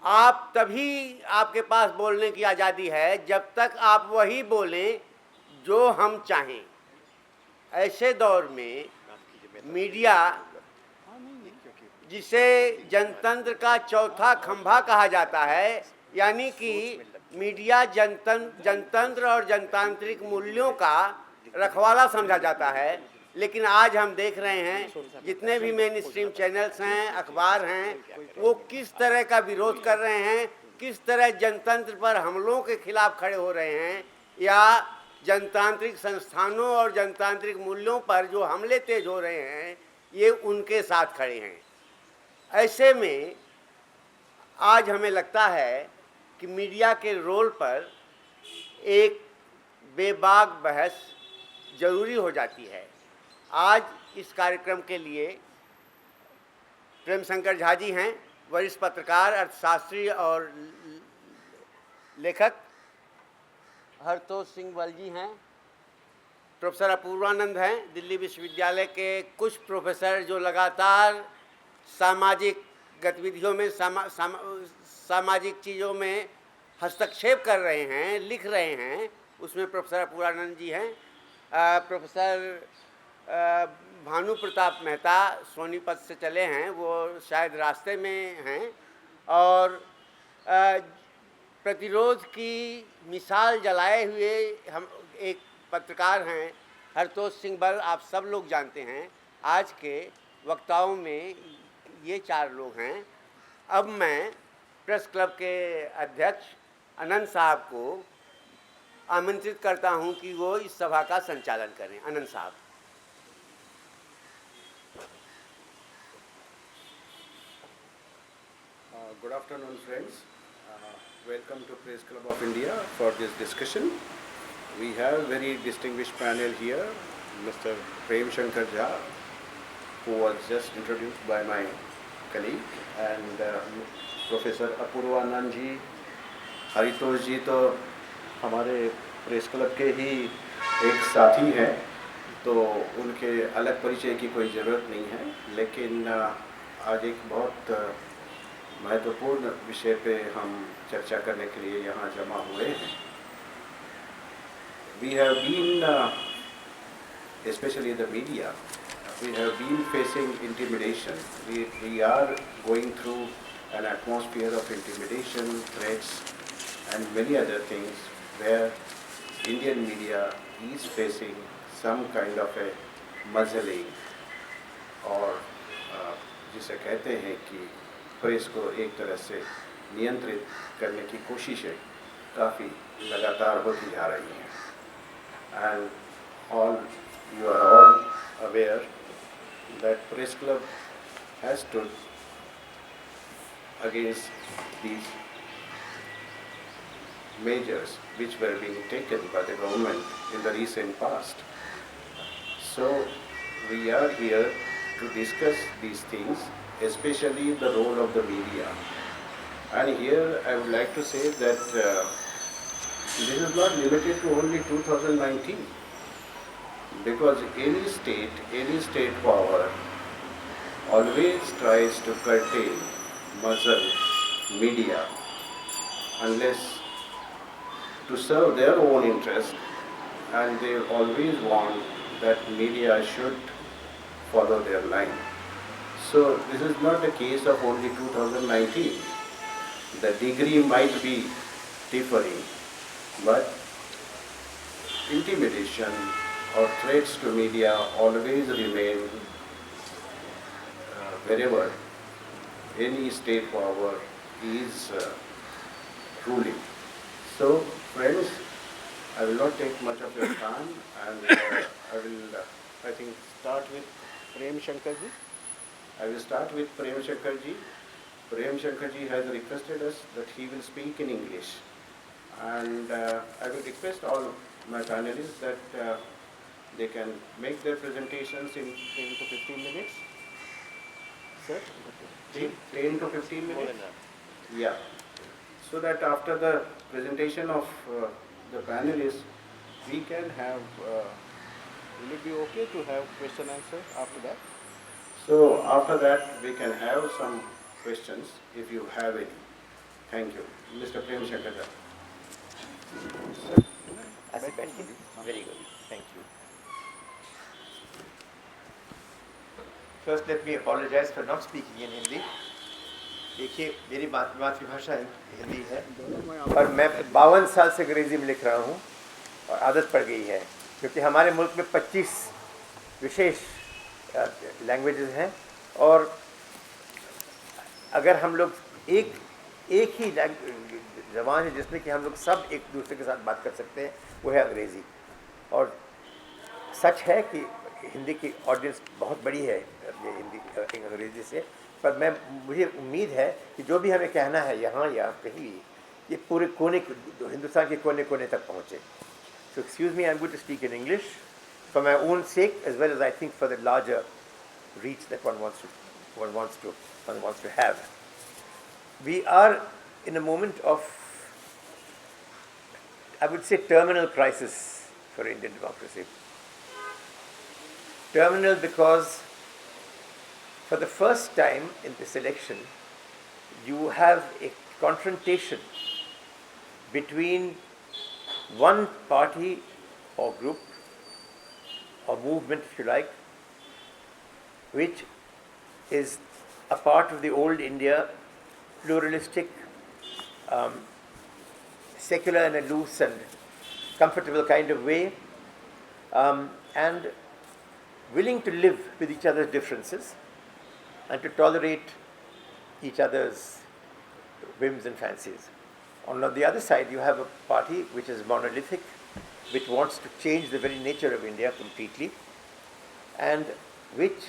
आप तभी आपके पास बोलने की आज़ादी है जब तक आप वही बोलें जो हम चाहें। ऐसे दौर में मीडिया, जिसे जनतंत्र का चौथा खंभा कहा जाता है, यानी कि मीडिया जनतंत्र और जनतांत्रिक मूल्यों का रखवाला समझा जाता है, लेकिन आज हम देख रहे हैं जितने भी मेन स्ट्रीम चैनल्स हैं, अखबार हैं, वो किस तरह का विरोध कर रहे हैं, किस तरह जनतंत्र पर हमलों के खिलाफ खड़े हो रहे हैं, या जनतांत्रिक संस्थानों और जनतांत्रिक मूल्यों पर जो हमले तेज हो रहे हैं, ये उनके साथ खड़े हैं। ऐसे में आज हमें लगता है कि मीडिया के रोल पर एक बेबाक बहस जरूरी हो जाती है। आज इस कार्यक्रम के लिए प्रेम शंकर झा जी हैं, वरिष्ठ पत्रकार, अर्थशास्त्री और लेखक। हरतोष सिंह बल जी हैं, प्रोफेसर अपूर्वानंद हैं, दिल्ली विश्वविद्यालय के कुछ प्रोफेसर जो लगातार सामाजिक गतिविधियों में सामाजिक चीज़ों में हस्तक्षेप कर रहे हैं, लिख रहे हैं, उसमें प्रोफेसर अपूर्वानंद जी हैं। प्रोफेसर भानु प्रताप मेहता सोनीपत से चले हैं, वो शायद रास्ते में हैं, और प्रतिरोध की मिसाल जलाए हुए हम एक पत्रकार हैं हरतोष सिंह बल। आप सब लोग जानते हैं आज के वक्ताओं में ये चार लोग हैं। अब मैं प्रेस क्लब के अध्यक्ष अनंत साहब को आमंत्रित करता हूं कि वो इस सभा का संचालन करें। अनंत साहब। Good afternoon, friends. Welcome to Press Club of India for this discussion. We have very distinguished panel here, Mr. Prem Shankar Jha, who was just introduced by my colleague, and Professor Apurvanand जी, हरितोष जी तो हमारे press club के ही एक साथी हैं, तो उनके अलग परिचय की कोई ज़रूरत नहीं है, लेकिन आज एक बहुत महत्वपूर्ण विषय पे हम चर्चा करने के लिए यहाँ जमा हुए हैं। We have been, especially the media, we have been facing intimidation. We are going through an atmosphere of intimidation, threats, and many other things where Indian media is facing some kind of a muzzling, और जिसे कहते हैं कि press को एक तरह से नियंत्रित करने की कोशिशें काफ़ी लगातार होती जा रही हैं। And you are all aware that Press Club has stood against these measures which were being taken by the government in the recent past. So we are here to discuss these things, especially the role of the media. And here I would like to say that this is not limited to only 2019, because any state power always tries to curtail, muzzle media unless to serve their own interest, and they always want that media should follow their line. So this is not a case of only 2019. The degree might be differing, but intimidation or threats to media always remain wherever any state power is ruling. So friends, I will not take much of your time, and I will, I think, start with Prem Shankar ji. I will start with Prem Shankar ji. Prem Shankar ji has requested us that he will speak in English, and I will request all my panelists that they can make their presentations in 10 to 15 minutes. Sir, 10 to 15 minutes? Yeah. So that after the presentation of the panelists, we can have, will it be okay to have question answer after that? So after that, we can have some questions if you have any. Thank you. Mr. Prem Shankar. ऐसे बैठिए. Very good. Thank you. First, let me apologize for not speaking in Hindi. देखिए, मेरी मातृभाषा हिंदी है और मैं 52 साल से अंग्रेजी में लिख रहा हूँ और आदत पड़ गई है, क्योंकि हमारे मुल्क में 25 विशेष लैंग्वेजेस हैं और अगर हम लोग एक ही ज़बान है जिसमें कि हम लोग सब एक दूसरे के साथ बात कर सकते हैं, वो है अंग्रेज़ी. और सच है कि हिंदी की ऑडियंस बहुत बड़ी है ये हिंदी अंग्रेज़ी से, पर मुझे उम्मीद है कि जो भी हमें कहना है यहाँ या कहीं भी, ये पूरे कोने हिंदुस्तान के कोने कोने तक पहुँचे. So excuse me, I'm going to speak in English for my own sake as well as I think for the larger reach that one wants to have. We are in a moment of, I would say, terminal crisis for Indian democracy. Terminal because for the first time in this election, you have a confrontation between one party or group or movement, if you like, which is a part of the old India pluralistic, secular in a loose and comfortable kind of way, and willing to live with each other's differences and to tolerate each other's whims and fancies. On the other side, you have a party which is monolithic, which wants to change the very nature of India completely, and which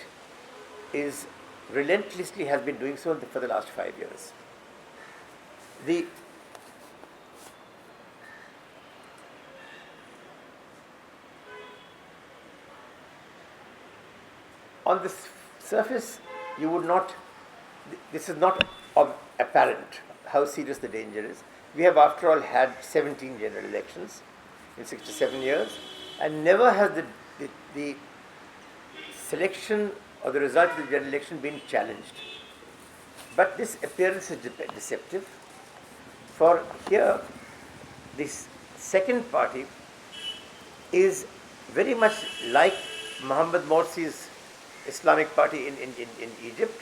is relentlessly has been doing so for the last 5 years. On the surface, you would not, this is not apparent how serious the danger is. We have, after all, had 17 general elections in 67 years, and never has the selection or the result of the general election been challenged. But this appearance is deceptive, for here, this second party is very much like Muhammad Morsi's Islamic Party in Egypt.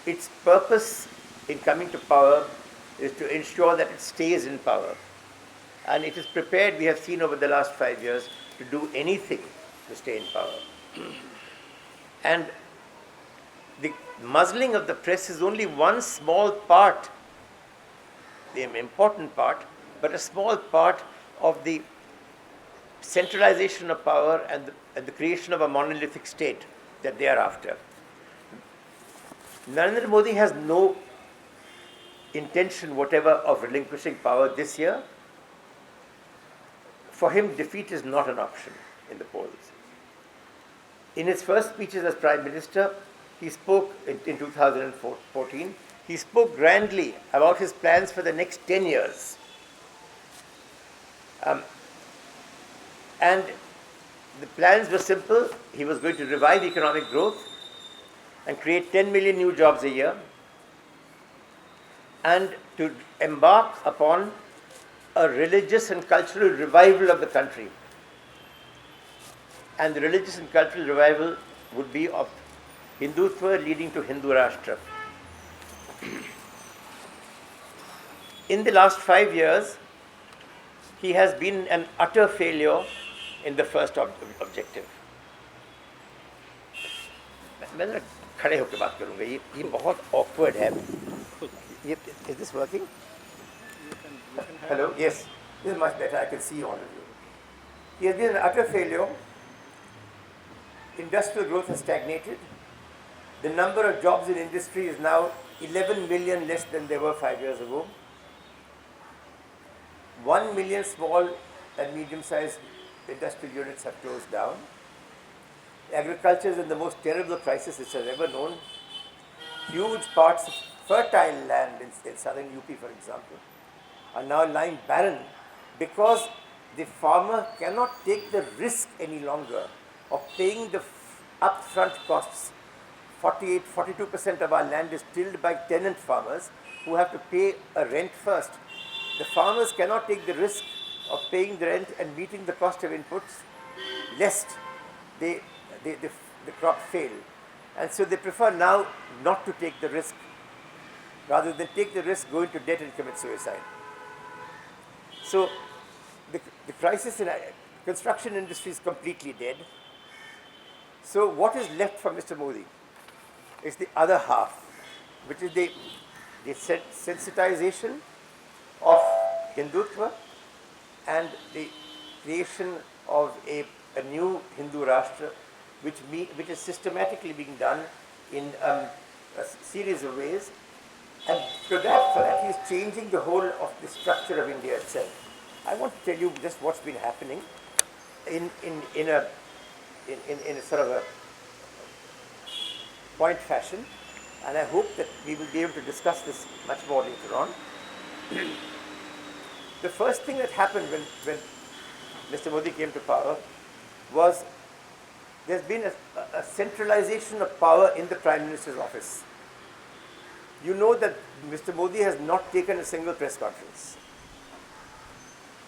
Its purpose in coming to power is to ensure that it stays in power. And it is prepared, we have seen over the last 5 years, to do anything to stay in power. And the muzzling of the press is only one small part, the important part, but a small part of the centralization of power and the creation of a monolithic state that they are after. Narendra Modi has no intention whatever of relinquishing power this year. For him, defeat is not an option in the polls. In his first speeches as Prime Minister, he spoke in 2014, he spoke grandly about his plans for the next 10 years. And the plans were simple. He was going to revive economic growth and create 10 million new jobs a year, and to embark upon a religious and cultural revival of the country. And the religious and cultural revival would be of Hindutva leading to Hindu Rashtra. In the last 5 years, he has been an utter failure in the first objective. मैं जरा खड़े होकर बात करूँगा, ये बहुत awkward है. Is this working? Hello? Yes. This is much better. I can see all of you. He has been an utter failure. Industrial growth has stagnated. The number of jobs in industry is now 11 million less than they were 5 years ago. 1 million small and medium-sized industrial units have closed down. Agriculture is in the most terrible crisis it has ever known. Huge parts of fertile land in southern UP, for example, are now lying barren because the farmer cannot take the risk any longer of paying the upfront costs 42% of our land is tilled by tenant farmers who have to pay a rent first. The farmers cannot take the risk of paying the rent and meeting the cost of inputs lest the crop fail. And so they prefer now not to take the risk. Rather than take the risk, go into debt and commit suicide. So the crisis in construction industry is completely dead. So what is left for Mr. Modi is the other half, which is the sensitization of Hindutva and the creation of a new Hindu Rashtra, which is systematically being done in a series of ways. And for that he is changing the whole of the structure of India itself. I want to tell you just what's been happening in a sort of a point fashion, and I hope that we will be able to discuss this much more later on. The first thing that happened when Mr. Modi came to power was there's been a centralization of power in the Prime Minister's office. You know that Mr. Modi has not taken a single press conference.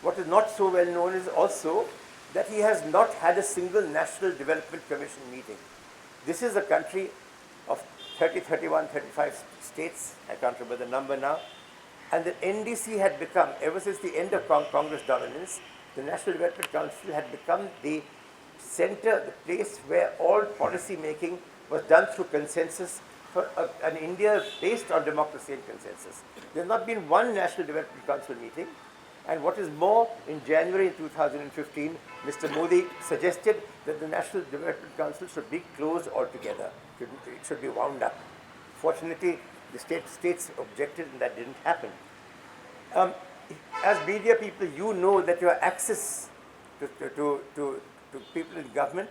What is not so well known is also that he has not had a single National Development Commission meeting. This is a country of 30, 31, 35 states, I can't remember the number now, and the NDC had become, ever since the end of Congress dominance, the National Development Council had become the center, the place where all policy making was done through consensus for an India based on democracy and consensus. There has not been one National Development Council meeting, and what is more, in January 2015, Mr. Modi suggested that the National Development Council should be closed altogether. It should be wound up. Fortunately, the states objected and that didn't happen. As media people, you know that your access to people in government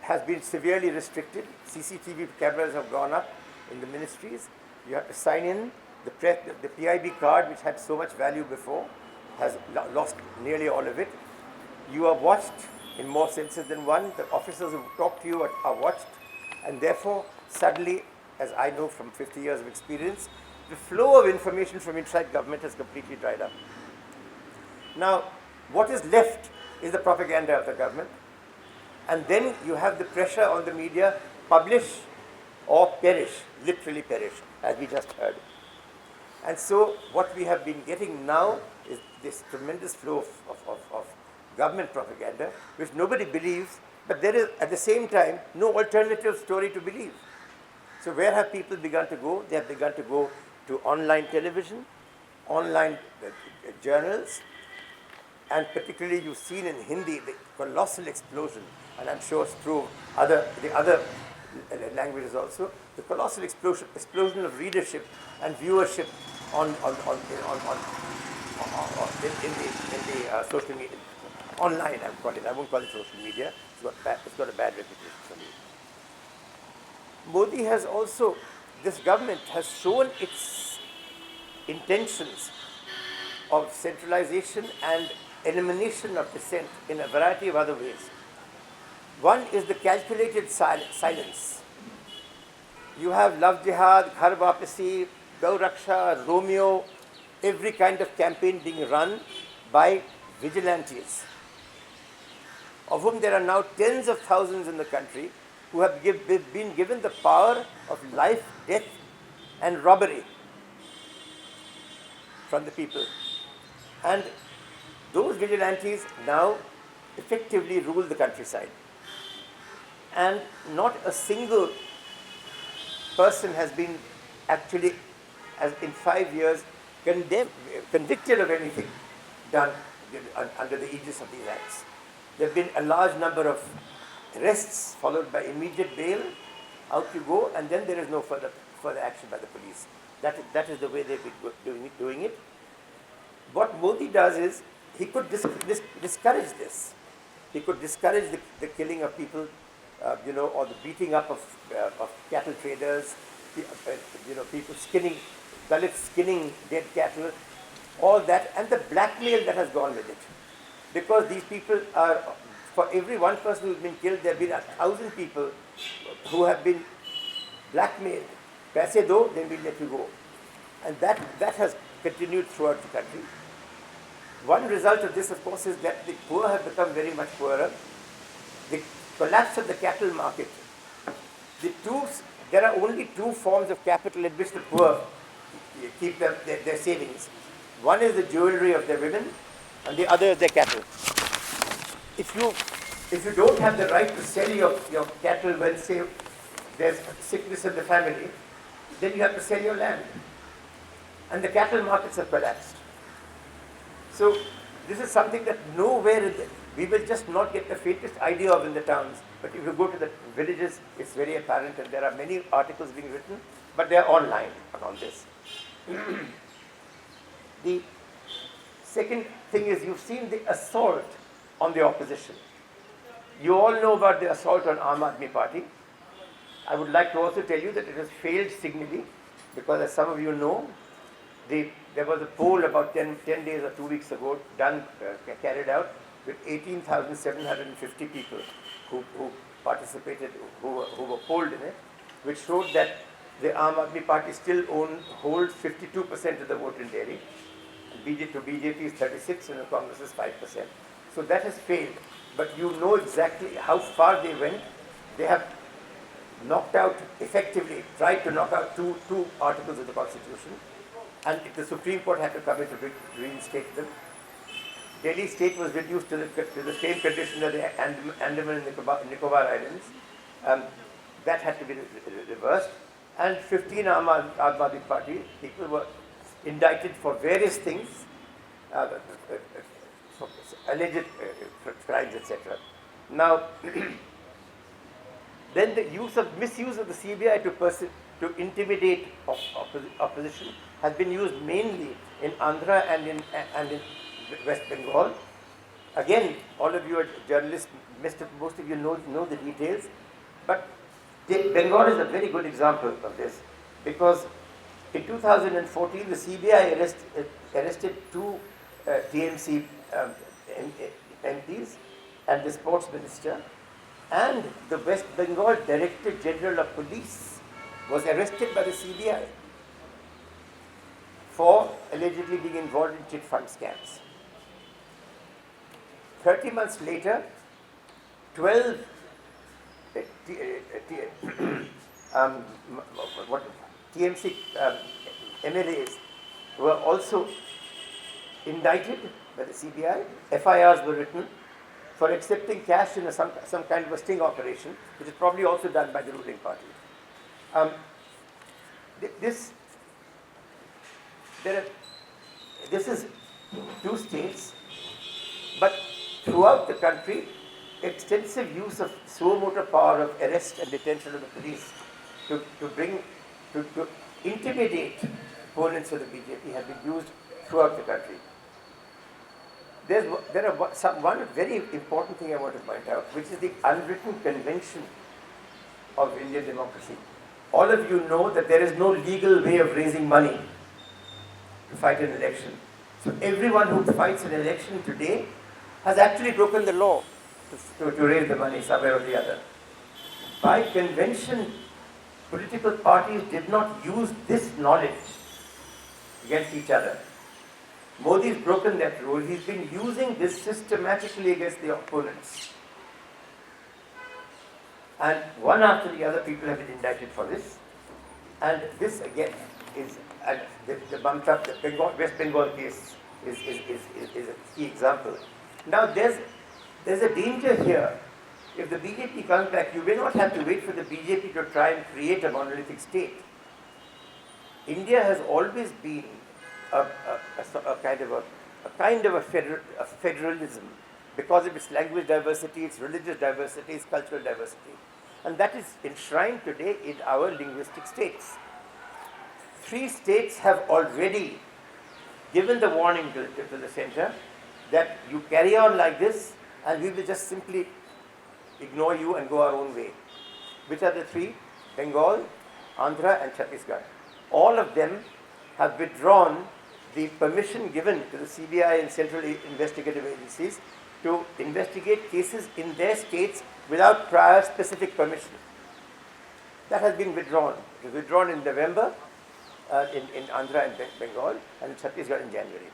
has been severely restricted. CCTV cameras have gone up in the ministries. You have to sign in. The PIB card, which had so much value before, has lost nearly all of it. You are watched in more senses than one. The officers who talk to you are watched. And therefore, suddenly, as I know from 50 years of experience, the flow of information from inside government has completely dried up. Now, what is left is the propaganda of the government. And then you have the pressure on the media, publish or perish, literally perish, as we just heard. And so what we have been getting now is this tremendous flow of government propaganda, which nobody believes, but there is at the same time no alternative story to believe. So where have people begun to go? They have begun to go to online television, online journals, and particularly you've seen in Hindi the colossal explosion, and I'm sure it's true the other languages also, the colossal explosion of readership and viewership in the social media, online I would call it. I won't call it social media. It's got a bad reputation for me. Modi has also, this government has shown its intentions of centralization and elimination of dissent in a variety of other ways. One is the calculated silence. You have Love Jihad, Ghar Wapasi, Gau Raksha, Romeo, every kind of campaign being run by vigilantes, of whom there are now tens of thousands in the country who have been given the power of life, death, and robbery from the people. And those vigilantes now effectively rule the countryside. And not a single person has been actually, as in 5 years, convicted of anything done under the aegis of these acts. There have been a large number of arrests followed by immediate bail, out you go, and then there is no further action by the police. That is the way they've been doing it. What Modi does is, he could discourage this. He could discourage the killing of people, or the beating up of cattle traders, people Dalits skinning dead cattle, all that, and the blackmail that has gone with it. Because these people are for every one person who's been killed, there have been 1,000 people who have been blackmailed. Paise do, then we'll let you go. And that has continued throughout the country. One result of this, of course, is that the poor have become very much poorer. The collapse of the cattle market. There are only two forms of capital in which the poor keep their savings. One is the jewelry of their women, and the other is their cattle. If you don't have the right to sell your cattle when, say, there's sickness in the family, then you have to sell your land. And the cattle markets have collapsed. So this is something that nowhere we will just not get the faintest idea of in the towns. But if you go to the villages, it's very apparent, and there are many articles being written, but they are online on all this. The second thing is, you've seen the assault on the opposition. You all know about the assault on Aam Aadmi Party. I would like to also tell you that it has failed signally, because as some of you know, there was a poll about 10 days or 2 weeks ago carried out with 18,750 people who participated, who were polled in it, which showed that the Aam Aadmi Party still holds 52% of the vote in Delhi. BJP is 36% and the Congress is 5%. So that has failed. But you know exactly how far they went. They have knocked out, effectively tried to knock out two articles of the Constitution, and the Supreme Court had to come in to reinstate them. Delhi state was reduced to the same condition as the Andaman and Nicobar Islands. That had to be reversed. And 15 Aam Aadmi Party people were indicted for various things, for alleged crimes, etc. Now, then the misuse of the CBI to intimidate opposition has been used mainly in Andhra and in West Bengal. Again, all of you are journalists, most of you know the details, but Bengal is a very good example of this, because in 2014 the CBI arrested two TMC MPs and the sports minister, and the West Bengal Director General of Police was arrested by the CBI for allegedly being involved in chit fund scams. 30 months later, 12 TMC MLAs were also indicted by the CBI. FIRs were written for accepting cash in some kind of a sting operation, which is probably also done by the ruling party. This is two states, but throughout the country, extensive use of suo motu power of arrest and detention of the police to intimidate opponents of the BJP have been used throughout the country. One very important thing I want to point out, which is the unwritten convention of Indian democracy. All of you know that there is no legal way of raising money to fight an election. So everyone who fights an election today has actually broken the law to raise the money somewhere or the other. By convention, political parties did not use this knowledge against each other. Modi's broken that rule. He's been using this systematically against the opponents. And one after the other, people have been indicted for this. And this again is the West Bengal case is a key example. Now there's a danger here. If the BJP comes back, you may not have to wait for the BJP to try and create a monolithic state. India has always been a kind of a federalism, because of its language diversity, its religious diversity, its cultural diversity. And that is enshrined today in our linguistic states. 3 states have already given the warning to the center that you carry on like this and we will just simply ignore you and go our own way. Which are the 3? Bengal, Andhra and Chhattisgarh. All of them have withdrawn the permission given to the CBI and central investigative agencies to investigate cases in their states without prior specific permission. That has been withdrawn. It was withdrawn in November in Andhra and Bengal, and in Chhattisgarh in January.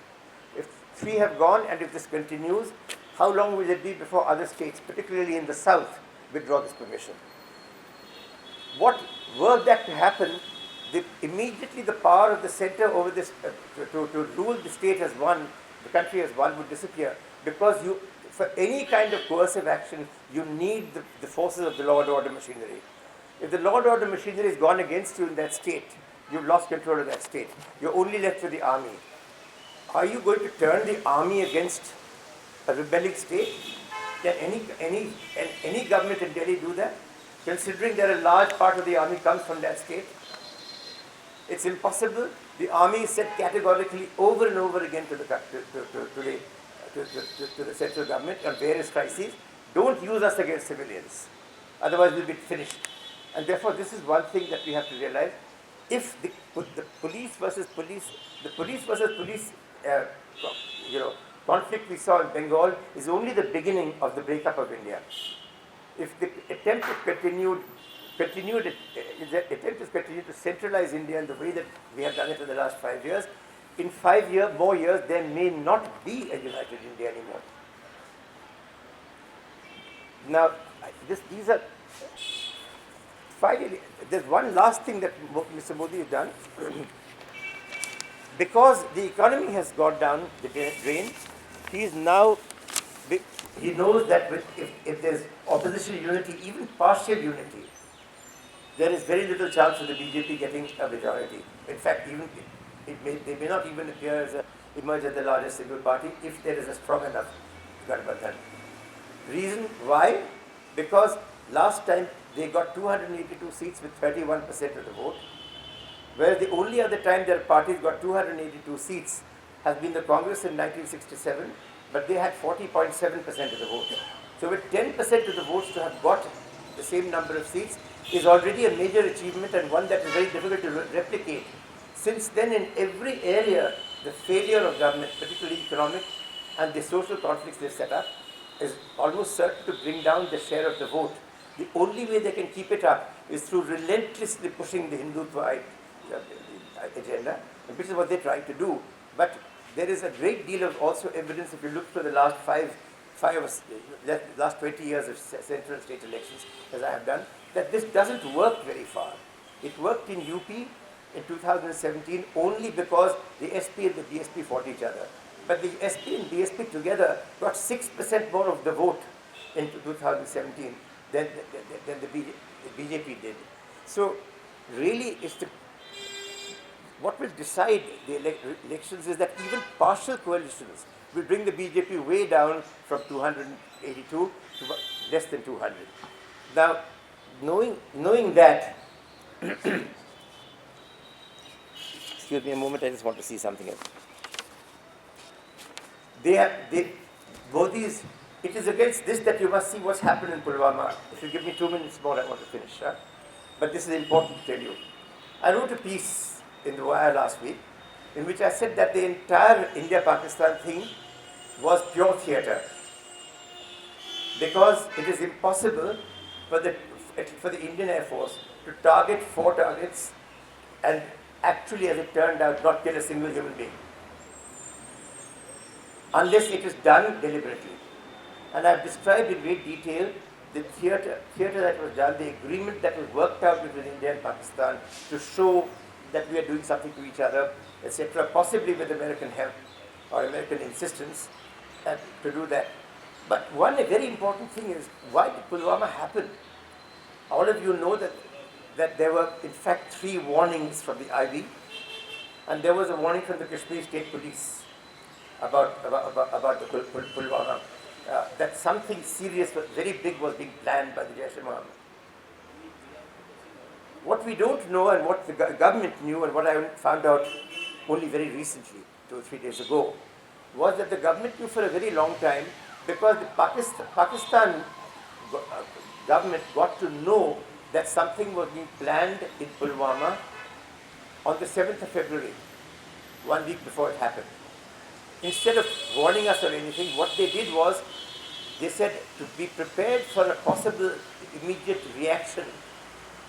If 3 have gone, and if this continues, how long will it be before other states, particularly in the south, withdraw this permission? What were that to happen, immediately the power of the center over this, to rule the state as one, the country as one, would disappear, because for any kind of coercive action, you need the forces of the law and order machinery. If the law and order machinery is gone against you in that state, you've lost control of that state. You're only left with the army. Are you going to turn the army against a rebelling state? Can any government in Delhi do that? Considering that a large part of the army comes from that state? It's impossible. The army is said categorically over and over again to the central government on various crises, don't use us against civilians, otherwise we'll be finished. And therefore this is one thing that we have to realize. If the police versus police conflict we saw in Bengal is only the beginning of the breakup of India. If the attempt is continued to centralize India in the way that we have done it in the last 5 years, in 5 more years, there may not be a united India anymore. Now, these are finally. There's one last thing that Mr. Modi has done. Because the economy has gone down the drain, he knows that if there's opposition unity, even partial unity, there is very little chance of the BJP getting a majority. In fact, even they may not even emerge as the largest single party if there is a strong enough Gathbandhan. Reason why? Because last time they got 282 seats with 31% of the vote, whereas the only other time their parties got 282 seats has been the Congress in 1967, but they had 40.7% of the vote. So with 10% of the votes to have got the same number of seats is already a major achievement, and one that is very difficult to replicate. Since then, in every area, the failure of government, particularly economic, and the social conflicts they've set up, is almost certain to bring down the share of the vote. The only way they can keep it up is through relentlessly pushing the Hindutva agenda, which is what they're trying to do. But there is a great deal of also evidence, if you look for the last last 20 years of central and state elections, as I have done, that this doesn't work very far. It worked in UP in 2017 only because the SP and the BSP fought each other. But the SP and BSP together got 6% more of the vote in 2017 than the BJP did. So really, what will decide the elections is that even partial coalitions will bring the BJP way down from 282 to less than 200. Now, knowing that, excuse me a moment, I just want to see something else. It is against this that you must see what's happened in Pulwama. If you give me 2 minutes more, I want to finish. But this is important to tell you. I wrote a piece in the Wire last week in which I said that the entire India-Pakistan thing was pure theatre, because it is impossible for the Indian Air Force to target 4 targets and actually, as it turned out, not kill a single human being, unless it is done deliberately. And I have described in great detail the theatre that was done, the agreement that was worked out between India and Pakistan to show that we are doing something to each other, etc., possibly with American help or American insistence to do that. But one very important thing is, why did Pulwama happen? All of you know that there were in fact 3 warnings from the IB, and there was a warning from the Kashmir State Police about the Pulwama, that something serious, very big was being planned by the Jaish-e-Mohammed. What we don't know, and what the government knew, and what I found out only very recently, 2 or 3 days ago, was that the government knew for a very long time, because the Pakistan government got to know that something was being planned in Pulwama on the 7th of February, 1 week before it happened. Instead of warning us or anything, what they did was they said to be prepared for a possible immediate reaction,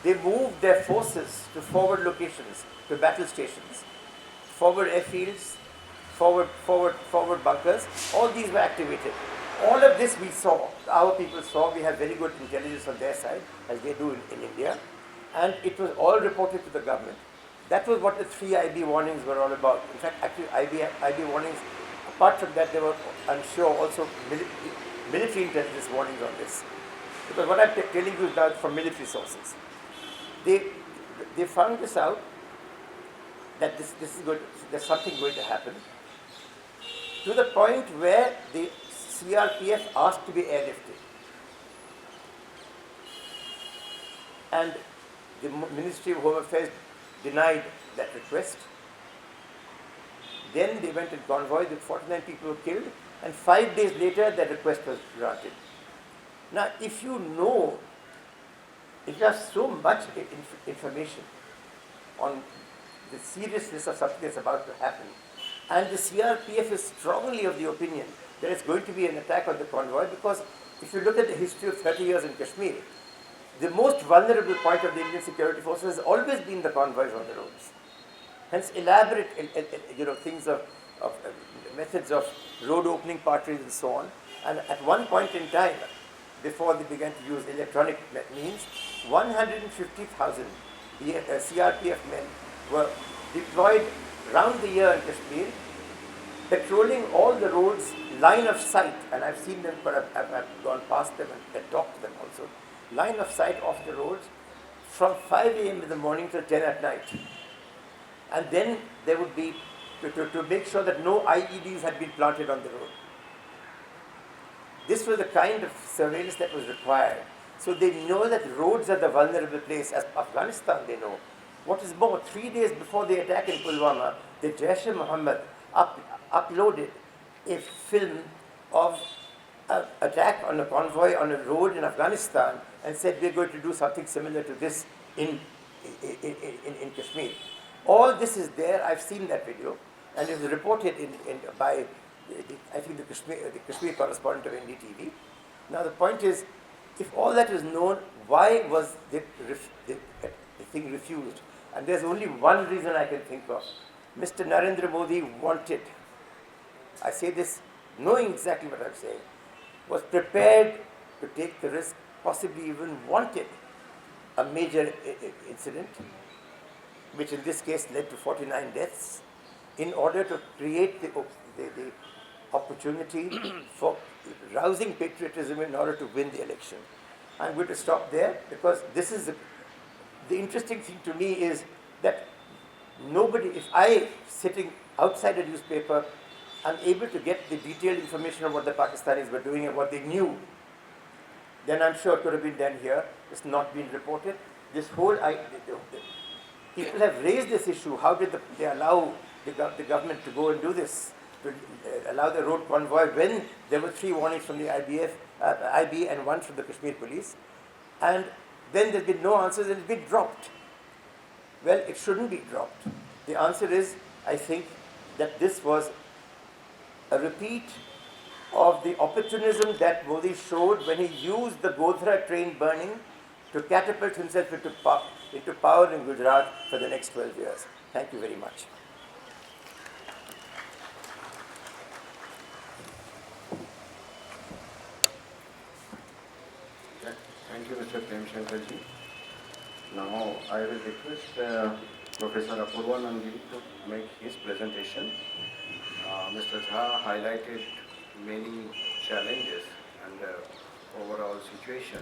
they moved their forces to forward locations, to battle stations, forward airfields, forward bunkers. All these were activated. All of this we saw, our people saw. We have very good intelligence on their side, as they do in India, and it was all reported to the government. That was what the 3 IB warnings were all about. In fact, actually, IB warnings, apart from that, there were, I'm sure, also military intelligence warnings on this. Because what I'm telling you is now from military sources. They found this out, that this is good, there's something going to happen, to the point where the CRPF asked to be airlifted. And the Ministry of Home Affairs denied that request. Then they went in convoy, the 49 people were killed, and 5 days later that request was granted. Now, if you know, if you have so much information on the seriousness of something that's about to happen, and the CRPF is strongly of the opinion that it's going to be an attack on the convoy, because if you look at the history of 30 years in Kashmir, the most vulnerable point of the Indian security forces has always been the convoys on the roads. Hence, elaborate, things of methods of road opening parties and so on. And at one point in time, before they began to use electronic means, 150,000 CRPF men were deployed round the year in Kashmir, patrolling all the roads, line of sight, and I've seen them, but I've gone past them and talked to them also, line of sight off the roads from 5 a.m. in the morning till 10 at night. And then there would be, to make sure that no IEDs had been planted on the road. This was the kind of surveillance that was required. So they know that roads are the vulnerable place. As Afghanistan, they know. What is more, 3 days before the attack in Pulwama, the Jaish-e-Mohammed uploaded a film of an attack on a convoy on a road in Afghanistan and said we're going to do something similar to this in Kashmir. All this is there. I've seen that video, and it was reported by I think the Kashmir correspondent of NDTV. Now the point is, if all that is known, why was the thing refused? And there's only one reason I can think of. Mr. Narendra Modi wanted, I say this knowing exactly what I'm saying, was prepared to take the risk, possibly even wanted a major incident, which in this case led to 49 deaths, in order to create the opportunity for rousing patriotism in order to win the election. I'm going to stop there, because this is the interesting thing to me is that nobody, if I, sitting outside a newspaper, I'm able to get the detailed information of what the Pakistanis were doing and what they knew, then I'm sure it could have been done here. It's not been reported. This whole, people have raised this issue. How did they allow the government to go and do this, to allow the road convoy when there were 3 warnings from the IB and 1 from the Kashmir police, and then there's been no answers and it's been dropped. Well, it shouldn't be dropped. The answer is, I think, that this was a repeat of the opportunism that Modi showed when he used the Godhra train burning to catapult himself into power in Gujarat for the next 12 years. Thank you very much. Thank you, Mr. Prem Shankar ji. Now, I will request Professor Apurvanand ji to make his presentation. Mr. Jha highlighted many challenges and overall situation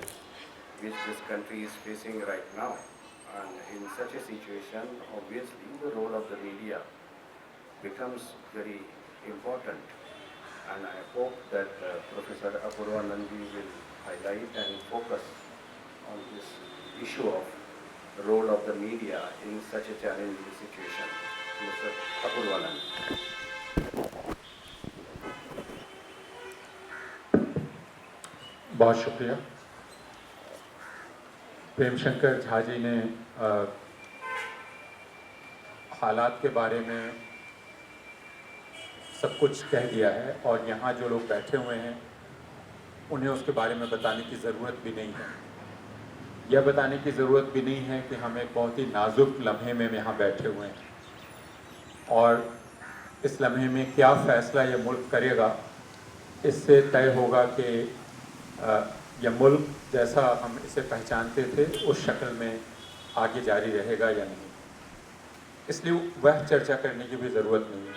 which this country is facing right now. And in such a situation, obviously, the role of the media becomes very important. And I hope that Professor Apurvanand ji will highlight and focus on this issue of the role of the media in such a challenging situation. Mr. Apurvanand. बहुत शुक्रिया। प्रेम शंकर झा जी ने हालात के बारे में सब कुछ कह दिया है, और यहाँ जो लोग बैठे हुए हैं उन्हें उसके बारे में बताने की ज़रूरत भी नहीं है। यह बताने की ज़रूरत भी नहीं है कि हम एक बहुत ही नाजुक लम्हे में यहाँ बैठे हुए हैं और इस लम्हे में क्या फ़ैसला यह मुल्क करेगा इससे तय होगा कि यह मुल्क जैसा हम इसे पहचानते थे उस शक्ल में आगे जारी रहेगा या नहीं। इसलिए वह चर्चा करने की भी ज़रूरत नहीं है।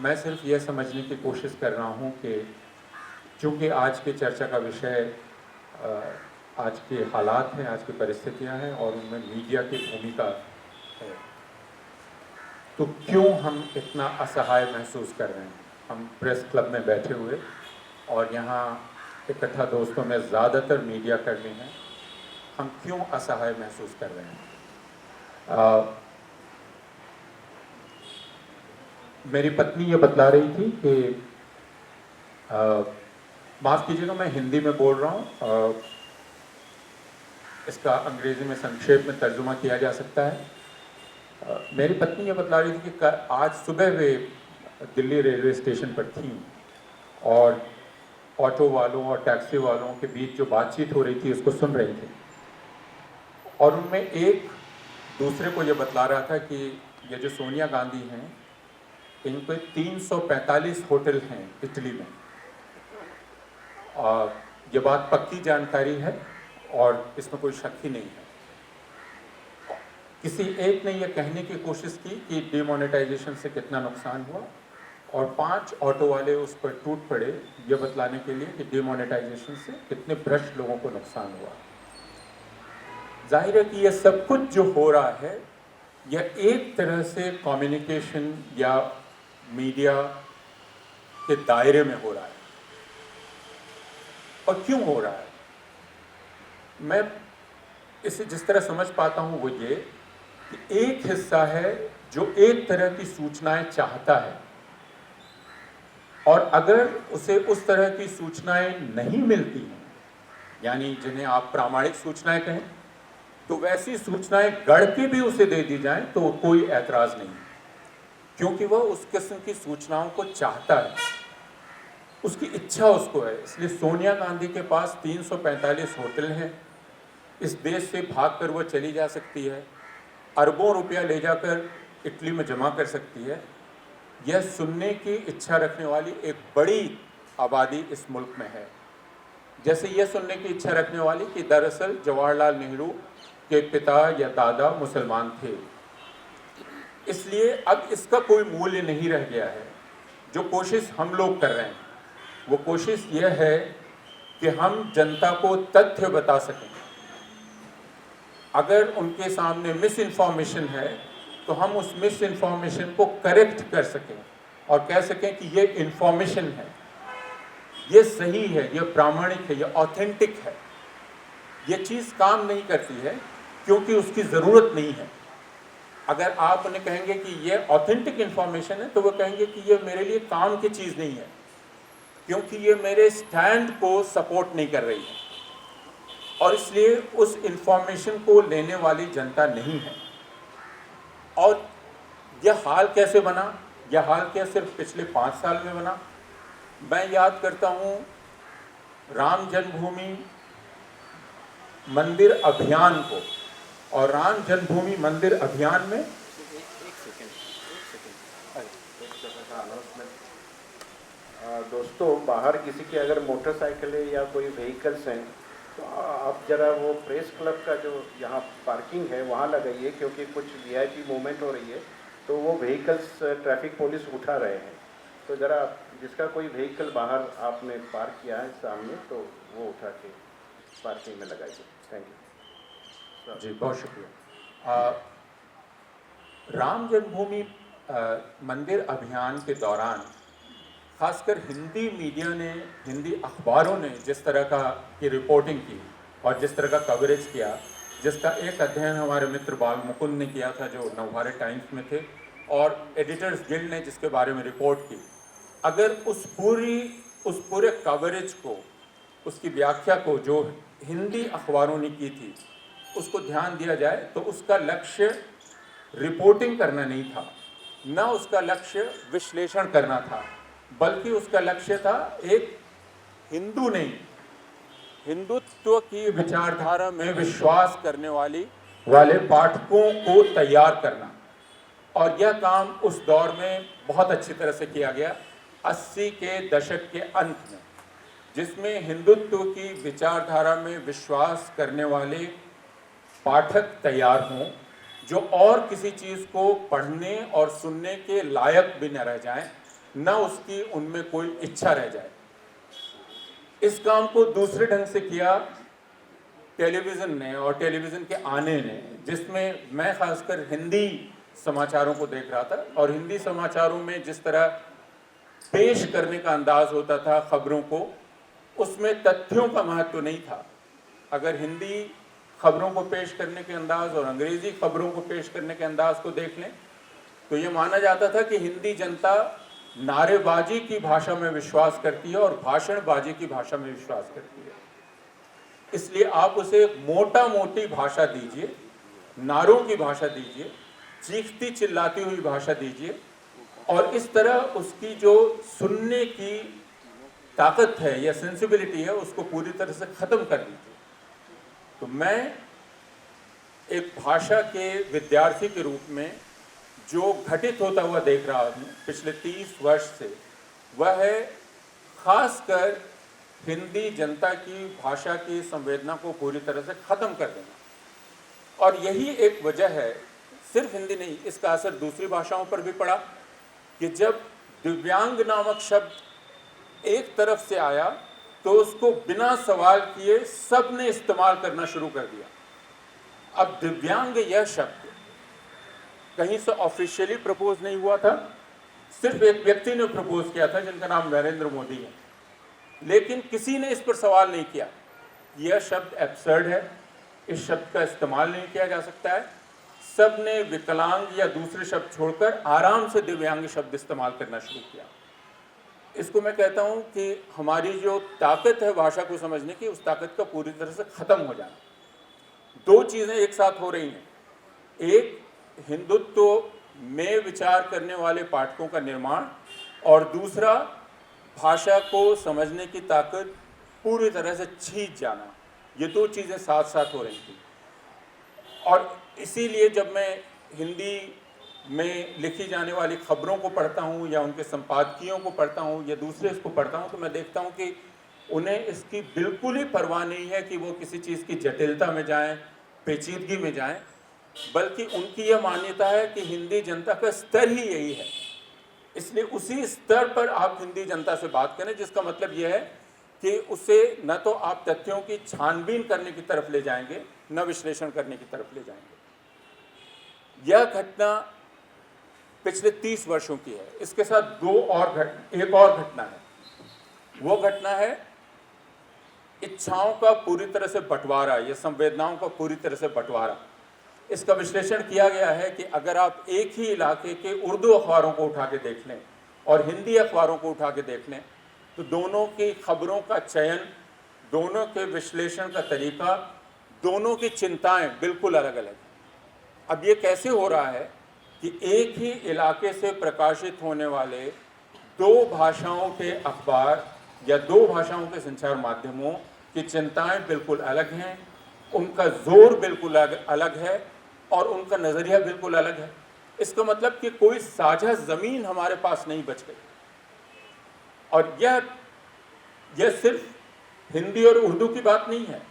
मैं सिर्फ यह समझने की कोशिश कर रहा हूँ कि चूँकि आज की चर्चा का विषय आज के हालात हैं, आज की परिस्थितियाँ हैं और उनमें मीडिया की भूमिका है, तो क्यों हम इतना असहाय महसूस कर रहे हैं। हम प्रेस क्लब में बैठे हुए और यहाँ इकट्ठा दोस्तों में ज़्यादातर मीडिया कर्मी हैं, हम क्यों असहाय महसूस कर रहे हैं। मेरी पत्नी ये बतला रही थी कि माफ़ कीजिएगा मैं हिंदी में बोल रहा हूँ, इसका अंग्रेज़ी में संक्षेप में तर्जुमा किया जा सकता है। मेरी पत्नी ये बतला रही थी कि आज सुबह वे दिल्ली रेलवे स्टेशन पर थीं और ऑटो वालों और टैक्सी वालों के बीच जो बातचीत हो रही थी उसको सुन रही थी और उनमें एक दूसरे को ये बतला रहा था कि ये जो सोनिया गांधी हैं इन पे 345 होटल हैं इटली में। ये बात पक्की जानकारी है और इसमें कोई शक ही नहीं है। किसी एक ने यह कहने की कोशिश की कि डिमोनेटाइजेशन से कितना नुकसान हुआ और 5 ऑटो वाले उस पर टूट पड़े ये बतलाने के लिए कि डिमोनेटाइजेशन से कितने भ्रष्ट लोगों को नुकसान हुआ। जाहिर है कि यह सब कुछ जो हो रहा है यह एक तरह से कम्युनिकेशन या मीडिया के दायरे में हो रहा है। और क्यों हो रहा है, मैं इसे जिस तरह समझ पाता हूं वो ये कि एक हिस्सा है जो एक तरह की सूचनाएं चाहता है और अगर उसे उस तरह की सूचनाएं नहीं मिलती हैं, यानी जिन्हें आप प्रामाणिक सूचनाएं कहें, तो वैसी सूचनाएं गढ़ के भी उसे दे दी जाएं तो कोई ऐतराज़ नहीं, क्योंकि वह उस किस्म की सूचनाओं को चाहता है, उसकी इच्छा उसको है। इसलिए सोनिया गांधी के पास 345 होटल हैं, इस देश से भागकर वो चली जा सकती है, अरबों रुपया ले जाकर इटली में जमा कर सकती है। यह सुनने की इच्छा रखने वाली एक बड़ी आबादी इस मुल्क में है। जैसे यह सुनने की इच्छा रखने वाली कि दरअसल जवाहरलाल नेहरू के पिता या दादा मुसलमान थे, इसलिए अब इसका कोई मूल्य नहीं रह गया है। जो कोशिश हम लोग कर रहे हैं वो कोशिश यह है कि हम जनता को तथ्य बता सकें। अगर उनके सामने मिस इन्फॉर्मेशन है तो हम उस मिस इन्फॉर्मेशन को करेक्ट कर सकें और कह सकें कि ये इन्फॉर्मेशन है, ये सही है, ये प्रामाणिक है, ये ऑथेंटिक है। ये चीज़ काम नहीं करती है क्योंकि उसकी ज़रूरत नहीं है। अगर आप उन्हें कहेंगे कि ये ऑथेंटिक इन्फॉर्मेशन है तो वो कहेंगे कि ये मेरे लिए काम की चीज़ नहीं है, क्योंकि ये मेरे स्टैंड को सपोर्ट नहीं कर रही है और इसलिए उस इन्फॉर्मेशन को लेने वाली जनता नहीं है। और यह हाल कैसे बना? यह हाल क्या सिर्फ पिछले 5 साल में बना? मैं याद करता हूँ राम जन्मभूमि मंदिर अभियान को, और राम जन्मभूमि मंदिर अभियान में दोस्तों, बाहर किसी की अगर मोटरसाइकिल है या कोई व्हीकल्स हैं तो आप ज़रा वो प्रेस क्लब का जो यहाँ पार्किंग है वहाँ लगाइए, क्योंकि कुछ वीआईपी मूवमेंट हो रही है तो वो व्हीकल्स ट्रैफिक पुलिस उठा रहे हैं। तो ज़रा जिसका कोई व्हीकल बाहर आपने पार्क किया है सामने तो वो उठा के पार्किंग में लगाइए। थैंक यू जी, बहुत शुक्रिया। राम जन्मभूमि मंदिर अभियान के दौरान खासकर हिंदी मीडिया ने, हिंदी अखबारों ने जिस तरह की रिपोर्टिंग की और जिस तरह का कवरेज किया, जिसका एक अध्ययन हमारे मित्र बाल मुकुंद ने किया था जो नवभारत टाइम्स में थे, और एडिटर्स गिल्ड ने जिसके बारे में रिपोर्ट की, अगर उस पूरे कवरेज को, उसकी व्याख्या को जो हिंदी अखबारों ने की थी उसको ध्यान दिया जाए तो उसका लक्ष्य रिपोर्टिंग करना नहीं था, न उसका लक्ष्य विश्लेषण करना था, बल्कि उसका लक्ष्य था एक हिंदू नहीं हिंदुत्व की विचारधारा में विश्वास करने वाले पाठकों को तैयार करना, और यह काम उस दौर में बहुत अच्छी तरह से किया गया 80 के दशक के अंत में, जिसमें हिंदुत्व की विचारधारा में विश्वास करने वाले पाठक तैयार हों, जो और किसी चीज़ को पढ़ने और सुनने के लायक भी न रह जाएं, न उसकी उनमें कोई इच्छा रह जाए। इस काम को दूसरे ढंग से किया टेलीविज़न ने और टेलीविज़न के आने ने, जिसमें मैं खासकर हिंदी समाचारों को देख रहा था, और हिंदी समाचारों में जिस तरह पेश करने का अंदाज होता था खबरों को, उसमें तथ्यों का महत्व नहीं था। अगर हिंदी खबरों को पेश करने के अंदाज और अंग्रेजी खबरों को पेश करने के अंदाज को देख लें तो ये माना जाता था कि हिंदी जनता नारेबाजी की भाषा में विश्वास करती है और भाषणबाजी की भाषा में विश्वास करती है। इसलिए आप उसे एक मोटा मोटी भाषा दीजिए, नारों की भाषा दीजिए, चीखती चिल्लाती हुई भाषा दीजिए, और इस तरह उसकी जो सुनने की ताकत है या सेंसिबिलिटी है उसको पूरी तरह से ख़त्म कर दीजिए। तो मैं एक भाषा के विद्यार्थी के रूप में जो घटित होता हुआ देख रहा हूँ पिछले 30 वर्ष से, वह है खासकर हिंदी जनता की भाषा की संवेदना को पूरी तरह से ख़त्म कर देना। और यही एक वजह है, सिर्फ हिंदी नहीं, इसका असर दूसरी भाषाओं पर भी पड़ा कि जब दिव्यांग नामक शब्द एक तरफ से आया तो उसको बिना सवाल किए सब ने इस्तेमाल करना शुरू कर दिया। अब दिव्यांग यह शब्द कहीं से ऑफिशियली प्रपोज नहीं हुआ था, सिर्फ एक व्यक्ति ने प्रपोज किया था जिनका नाम नरेंद्र मोदी है, लेकिन किसी ने इस पर सवाल नहीं किया। यह शब्द एब्सर्ड है, इस शब्द का इस्तेमाल नहीं किया जा सकता है। सब ने विकलांग या दूसरे शब्द छोड़कर आराम से दिव्यांग शब्द इस्तेमाल करना शुरू किया। इसको मैं कहता हूँ कि हमारी जो ताकत है भाषा को समझने की, उस ताकत का पूरी तरह से ख़त्म हो जाना। दो चीज़ें एक साथ हो रही हैं, एक हिंदुत्व में विचार करने वाले पाठकों का निर्माण, और दूसरा भाषा को समझने की ताकत पूरी तरह से छीन जाना। ये दो चीज़ें साथ साथ हो रही थी। और इसीलिए जब मैं हिंदी में लिखी जाने वाली खबरों को पढ़ता हूँ या उनके संपादकीयों को पढ़ता हूँ या दूसरे इसको पढ़ता हूँ, तो मैं देखता हूँ कि उन्हें इसकी बिल्कुल ही परवाह नहीं है कि वो किसी चीज़ की जटिलता में जाएं, पेचीदगी में जाएं, बल्कि उनकी यह मान्यता है कि हिंदी जनता का स्तर ही यही है। इसलिए उसी स्तर पर आप हिंदी जनता से बात करें, जिसका मतलब यह है कि उसे न तो आप तथ्यों की छानबीन करने की तरफ ले जाएंगे, न विश्लेषण करने की तरफ ले जाएंगे। यह घटना पिछले 30 वर्षों की है। इसके साथ एक और घटना है। वो घटना है इच्छाओं का पूरी तरह से बंटवारा या संवेदनाओं का पूरी तरह से बंटवारा। इसका विश्लेषण किया गया है कि अगर आप एक ही इलाके के उर्दू अखबारों को उठा के देख लें और हिंदी अखबारों को उठा के देख लें, तो दोनों की खबरों का चयन, दोनों के विश्लेषण का तरीका, दोनों की चिंताएं बिल्कुल अलग अलग हैं। अब ये कैसे हो रहा है कि एक ही इलाके से प्रकाशित होने वाले दो भाषाओं के अखबार या दो भाषाओं के संचार माध्यमों की चिंताएं बिल्कुल अलग हैं, उनका जोर बिल्कुल अलग है और उनका नज़रिया बिल्कुल अलग है। इसका मतलब कि कोई साझा ज़मीन हमारे पास नहीं बच गई। और यह सिर्फ हिंदी और उर्दू की बात नहीं है।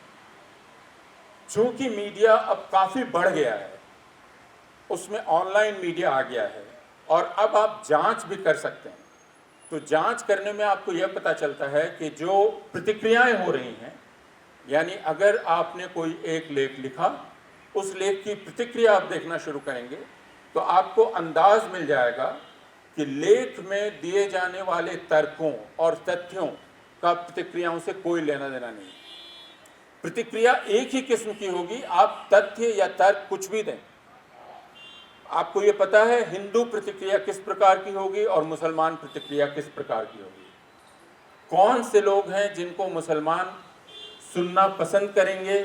चूँकि मीडिया अब काफ़ी बढ़ गया है, उसमें ऑनलाइन मीडिया आ गया है और अब आप जांच भी कर सकते हैं। तो जांच करने में आपको यह पता चलता है कि जो प्रतिक्रियाएं हो रही हैं, यानी अगर आपने कोई एक लेख लिखा, उस लेख की प्रतिक्रिया आप देखना शुरू करेंगे तो आपको अंदाज मिल जाएगा कि लेख में दिए जाने वाले तर्कों और तथ्यों का प्रतिक्रियाओं से कोई लेना देना नहीं। प्रतिक्रिया एक ही किस्म की होगी, आप तथ्य या तर्क कुछ भी दें। आपको ये पता है हिंदू प्रतिक्रिया किस प्रकार की होगी और मुसलमान प्रतिक्रिया किस प्रकार की होगी। कौन से लोग हैं जिनको मुसलमान सुनना पसंद करेंगे,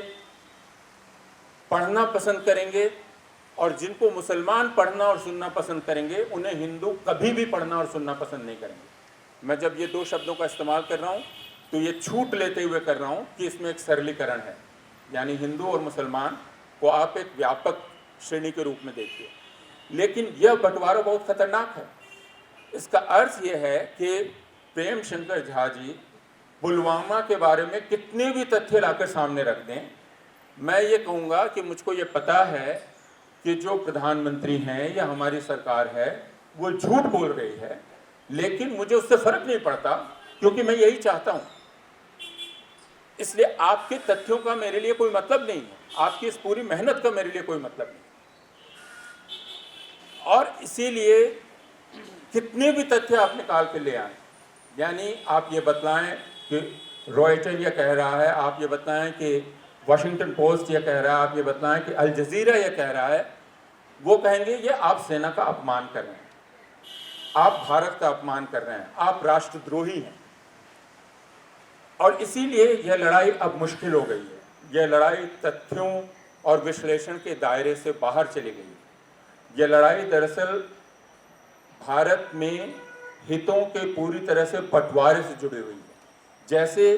पढ़ना पसंद करेंगे, और जिनको मुसलमान पढ़ना और सुनना पसंद करेंगे उन्हें हिंदू कभी भी पढ़ना और सुनना पसंद नहीं करेंगे। मैं जब ये दो शब्दों का इस्तेमाल कर रहा हूँ तो ये छूट लेते हुए कर रहा हूँ कि इसमें एक सरलीकरण है, यानी हिंदू और मुसलमान को आप एक व्यापक श्रेणी के रूप में देखिए। लेकिन यह बंटवारा बहुत खतरनाक है। इसका अर्थ यह है कि प्रेम शंकर झा जी पुलवामा के बारे में कितने भी तथ्य लाकर सामने रख दें, मैं ये कहूँगा कि मुझको ये पता है कि जो प्रधानमंत्री हैं या हमारी सरकार है वो झूठ बोल रही है, लेकिन मुझे उससे फर्क नहीं पड़ता क्योंकि मैं यही चाहता हूँ। इसलिए आपके तथ्यों का मेरे लिए कोई मतलब नहीं है, आपकी इस पूरी मेहनत का मेरे लिए कोई मतलब नहीं। और इसीलिए कितने भी तथ्य आप निकाल के ले आए, यानी आप ये बतलाएं कि रॉयटर ये कह रहा है, आप ये बताएं कि वॉशिंगटन पोस्ट ये कह रहा है, आप ये बताएं कि अल जजीरा ये कह रहा है, वो कहेंगे ये आप सेना का अपमान कर रहे हैं, आप भारत का अपमान कर रहे हैं, आप राष्ट्रद्रोही हैं। और इसीलिए यह लड़ाई अब मुश्किल हो गई है। यह लड़ाई तथ्यों और विश्लेषण के दायरे से बाहर चली गई है। यह लड़ाई दरअसल भारत में हितों के पूरी तरह से बंटवारे से जुड़ी हुई है। जैसे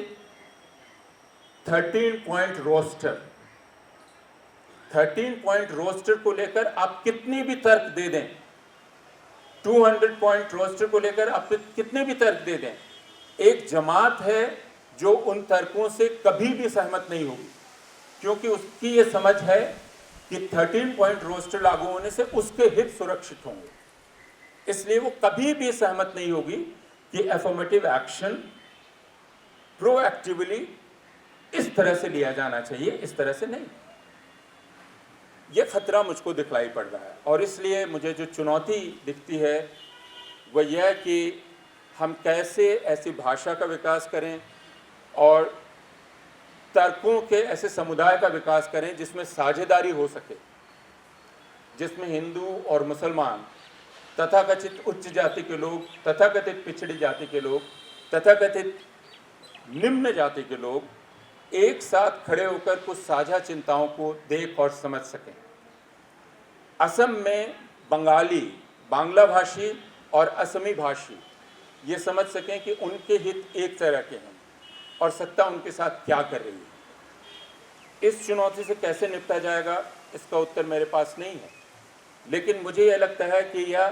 13 पॉइंट रोस्टर, 13 पॉइंट रोस्टर को लेकर आप कितने भी तर्क दे दें, 200 पॉइंट रोस्टर को लेकर आप कितने भी तर्क दे दें, एक जमात है जो उन तर्कों से कभी भी सहमत नहीं होगी, क्योंकि उसकी ये समझ है कि 13 पॉइंट रोस्टर लागू होने से उसके हित सुरक्षित होंगे। इसलिए वो कभी भी सहमत नहीं होगी कि एफर्मेटिव एक्शन प्रोएक्टिवली इस तरह से लिया जाना चाहिए, इस तरह से नहीं। ये खतरा मुझको दिखलाई पड़ रहा है। और इसलिए मुझे जो चुनौती दिखती है वह यह कि हम कैसे ऐसी भाषा का विकास करें और तर्कों के ऐसे समुदाय का विकास करें जिसमें साझेदारी हो सके, जिसमें हिंदू और मुसलमान, तथाकथित उच्च जाति के लोग, तथाकथित पिछड़ी जाति के लोग, तथाकथित निम्न जाति के लोग एक साथ खड़े होकर कुछ साझा चिंताओं को देख और समझ सकें। असम में बंगाली, बांग्ला भाषी और असमी भाषी ये समझ सकें कि उनके हित एक तरह के हैं और सत्ता उनके साथ क्या कर रही है। इस चुनौती से कैसे निपटा जाएगा इसका उत्तर मेरे पास नहीं है, लेकिन मुझे यह लगता है कि यह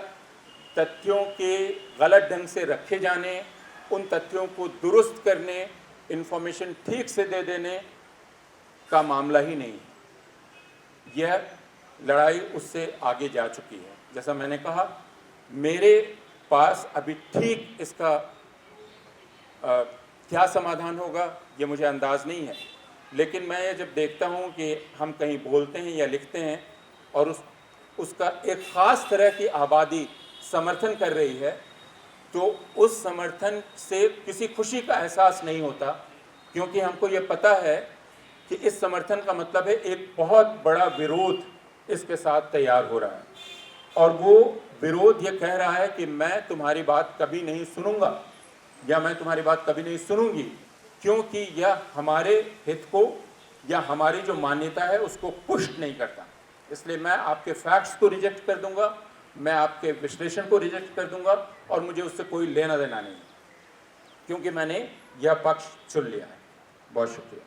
तथ्यों के गलत ढंग से रखे जाने, उन तथ्यों को दुरुस्त करने, इन्फॉर्मेशन ठीक से दे देने का मामला ही नहीं है। यह लड़ाई उससे आगे जा चुकी है। जैसा मैंने कहा, मेरे पास अभी ठीक इसका क्या समाधान होगा ये मुझे अंदाज़ नहीं है, लेकिन मैं ये जब देखता हूँ कि हम कहीं बोलते हैं या लिखते हैं और उसका एक ख़ास तरह की आबादी समर्थन कर रही है, तो उस समर्थन से किसी खुशी का एहसास नहीं होता, क्योंकि हमको ये पता है कि इस समर्थन का मतलब है एक बहुत बड़ा विरोध इसके साथ तैयार हो रहा है। और वो विरोध ये कह रहा है कि मैं तुम्हारी बात कभी नहीं सुनूंगा या मैं तुम्हारी बात कभी नहीं सुनूंगी, क्योंकि यह हमारे हित को या हमारी जो मान्यता है उसको पुष्ट नहीं करता। इसलिए मैं आपके फैक्ट्स को रिजेक्ट कर दूंगा, मैं आपके विश्लेषण को रिजेक्ट कर दूंगा और मुझे उससे कोई लेना देना नहीं, क्योंकि मैंने यह पक्ष चुन लिया है। बहुत शुक्रिया।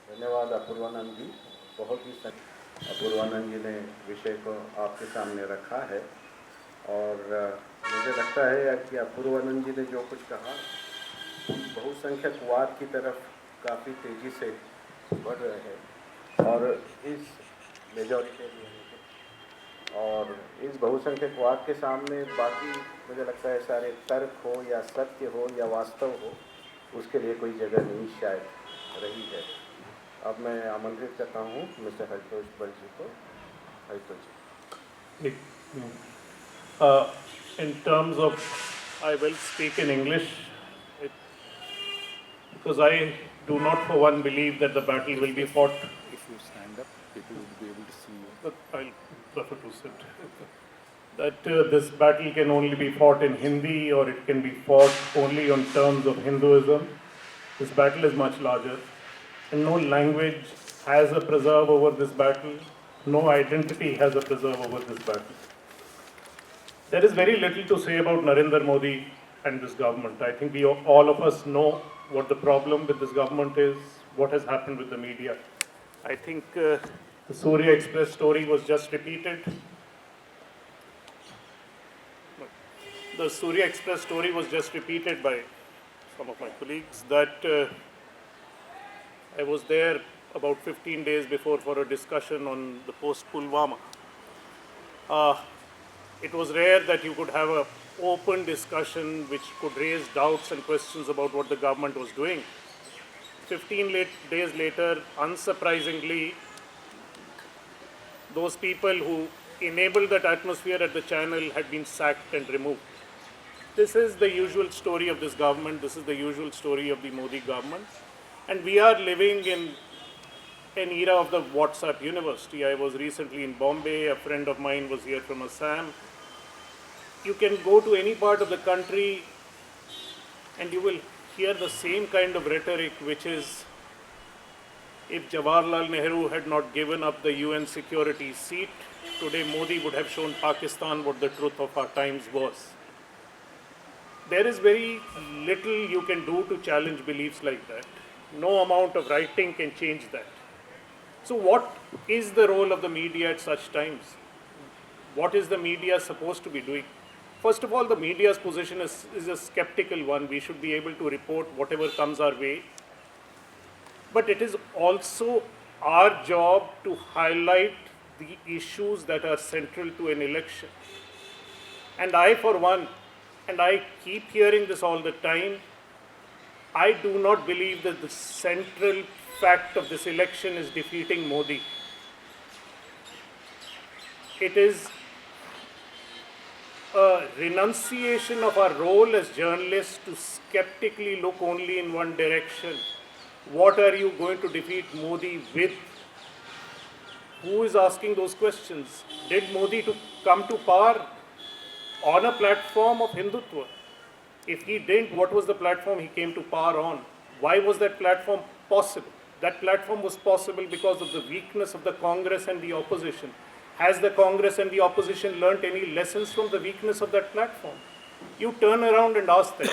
धन्यवाद अपूर्वानंद जी। बहुत ही अपूर्वानंद जी ने विषय को आपके सामने रखा है और मुझे लगता है कि अपूर्वानंद जी ने जो कुछ कहा बहुसंख्यकवाद की तरफ काफ़ी तेज़ी से बढ़ रहे हैं और इस मेजॉरिटी और इस बहुसंख्यकवाद के सामने बाकी मुझे लगता है सारे तर्क हो या सत्य हो या वास्तव हो, उसके लिए कोई जगह नहीं शायद रही है। अब मैं आमंत्रित करता हूँ मिस्टर हरितोष बल जी को। हरितोष जी। In terms of, I will speak in English because I do not for one believe that the battle will be fought. If you stand up, people will be able to see you. But I'll prefer to sit. That this battle can only be fought in Hindi or it can be fought only on terms of Hinduism. This battle is much larger. And no language has a preserve over this battle. No identity has a preserve over this battle. There is very little to say about Narendra Modi and this government. I think all of us know what the problem with this government is, what has happened with the media. I think the Surya Express story was just repeated. The Surya Express story was just repeated by some of my colleagues that I was there about 15 days before for a discussion on the post-Pulwama. It was rare that you could have an open discussion which could raise doubts and questions about what the government was doing. 15 days later, unsurprisingly, those people who enabled that atmosphere at the channel had been sacked and removed. This is the usual story of this government. This is the usual story of the Modi government. And we are living in an era of the WhatsApp university. I was recently in Bombay. A friend of mine was here from Assam. You can go to any part of the country and you will hear the same kind of rhetoric, which is, if Jawaharlal Nehru had not given up the UN security seat, today Modi would have shown Pakistan what the truth of our times was. There is very little you can do to challenge beliefs like that. No amount of writing can change that. So what is the role of the media at such times? What is the media supposed to be doing? First of all, the media's position is a skeptical one. We should be able to report whatever comes our way. But it is also our job to highlight the issues that are central to an election. And I, for one, and I keep hearing this all the time, I do not believe that the central fact of this election is defeating Modi. It is a renunciation of our role as journalists to skeptically look only in one direction. What are you going to defeat Modi with? Who is asking those questions? Did Modi come to power on a platform of Hindutva? If he didn't, what was the platform he came to power on? Why was that platform possible? That platform was possible because of the weakness of the Congress and the opposition. Has the Congress and the opposition learnt any lessons from the weakness of that platform? You turn around and ask them.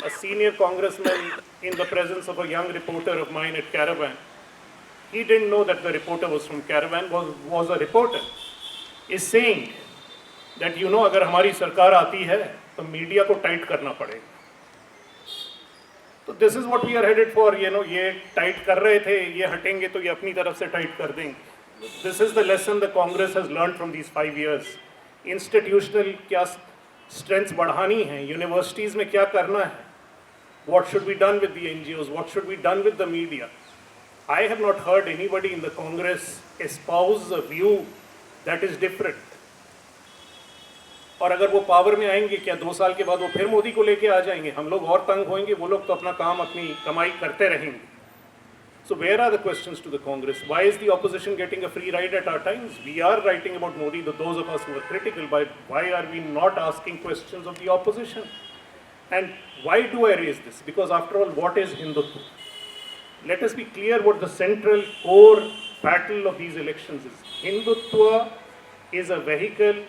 A senior congressman in the presence of a young reporter of mine at Caravan, he didn't know that the reporter was from Caravan, was a reporter, is saying that, अगर हमारी सरकार आती है तो media को tight करना पड़ेगा. तो this is what we are headed for. ये टाइट कर रहे थे, ये हटेंगे तो ये अपनी तरफ से टाइट कर देंगे. This is the lesson the Congress has learn from these 5 years. Institutional क्या स्ट्रेंथ्स बढ़ानी है, यूनिवर्सिटीज़ में क्या करना है, what should be done with the NGOs, what should be done with the media. I have not heard anybody in the Congress espouse a view that is different. और अगर वो पावर में आएंगे, क्या 2 साल के बाद वो फिर मोदी को लेके आ जाएंगे? हम लोग और तंग होंगे, वो लोग तो अपना काम, अपनी कमाई करते रहेंगे. So where are the questions to the Congress? Why is the opposition getting a free ride at our times? We are writing about Modi, those of us who are critical. Why are we not asking questions of the opposition? And why do I raise this? Because after all, what is Hindutva? Let us be clear what the central core battle of these elections is. Hindutva is a vehicle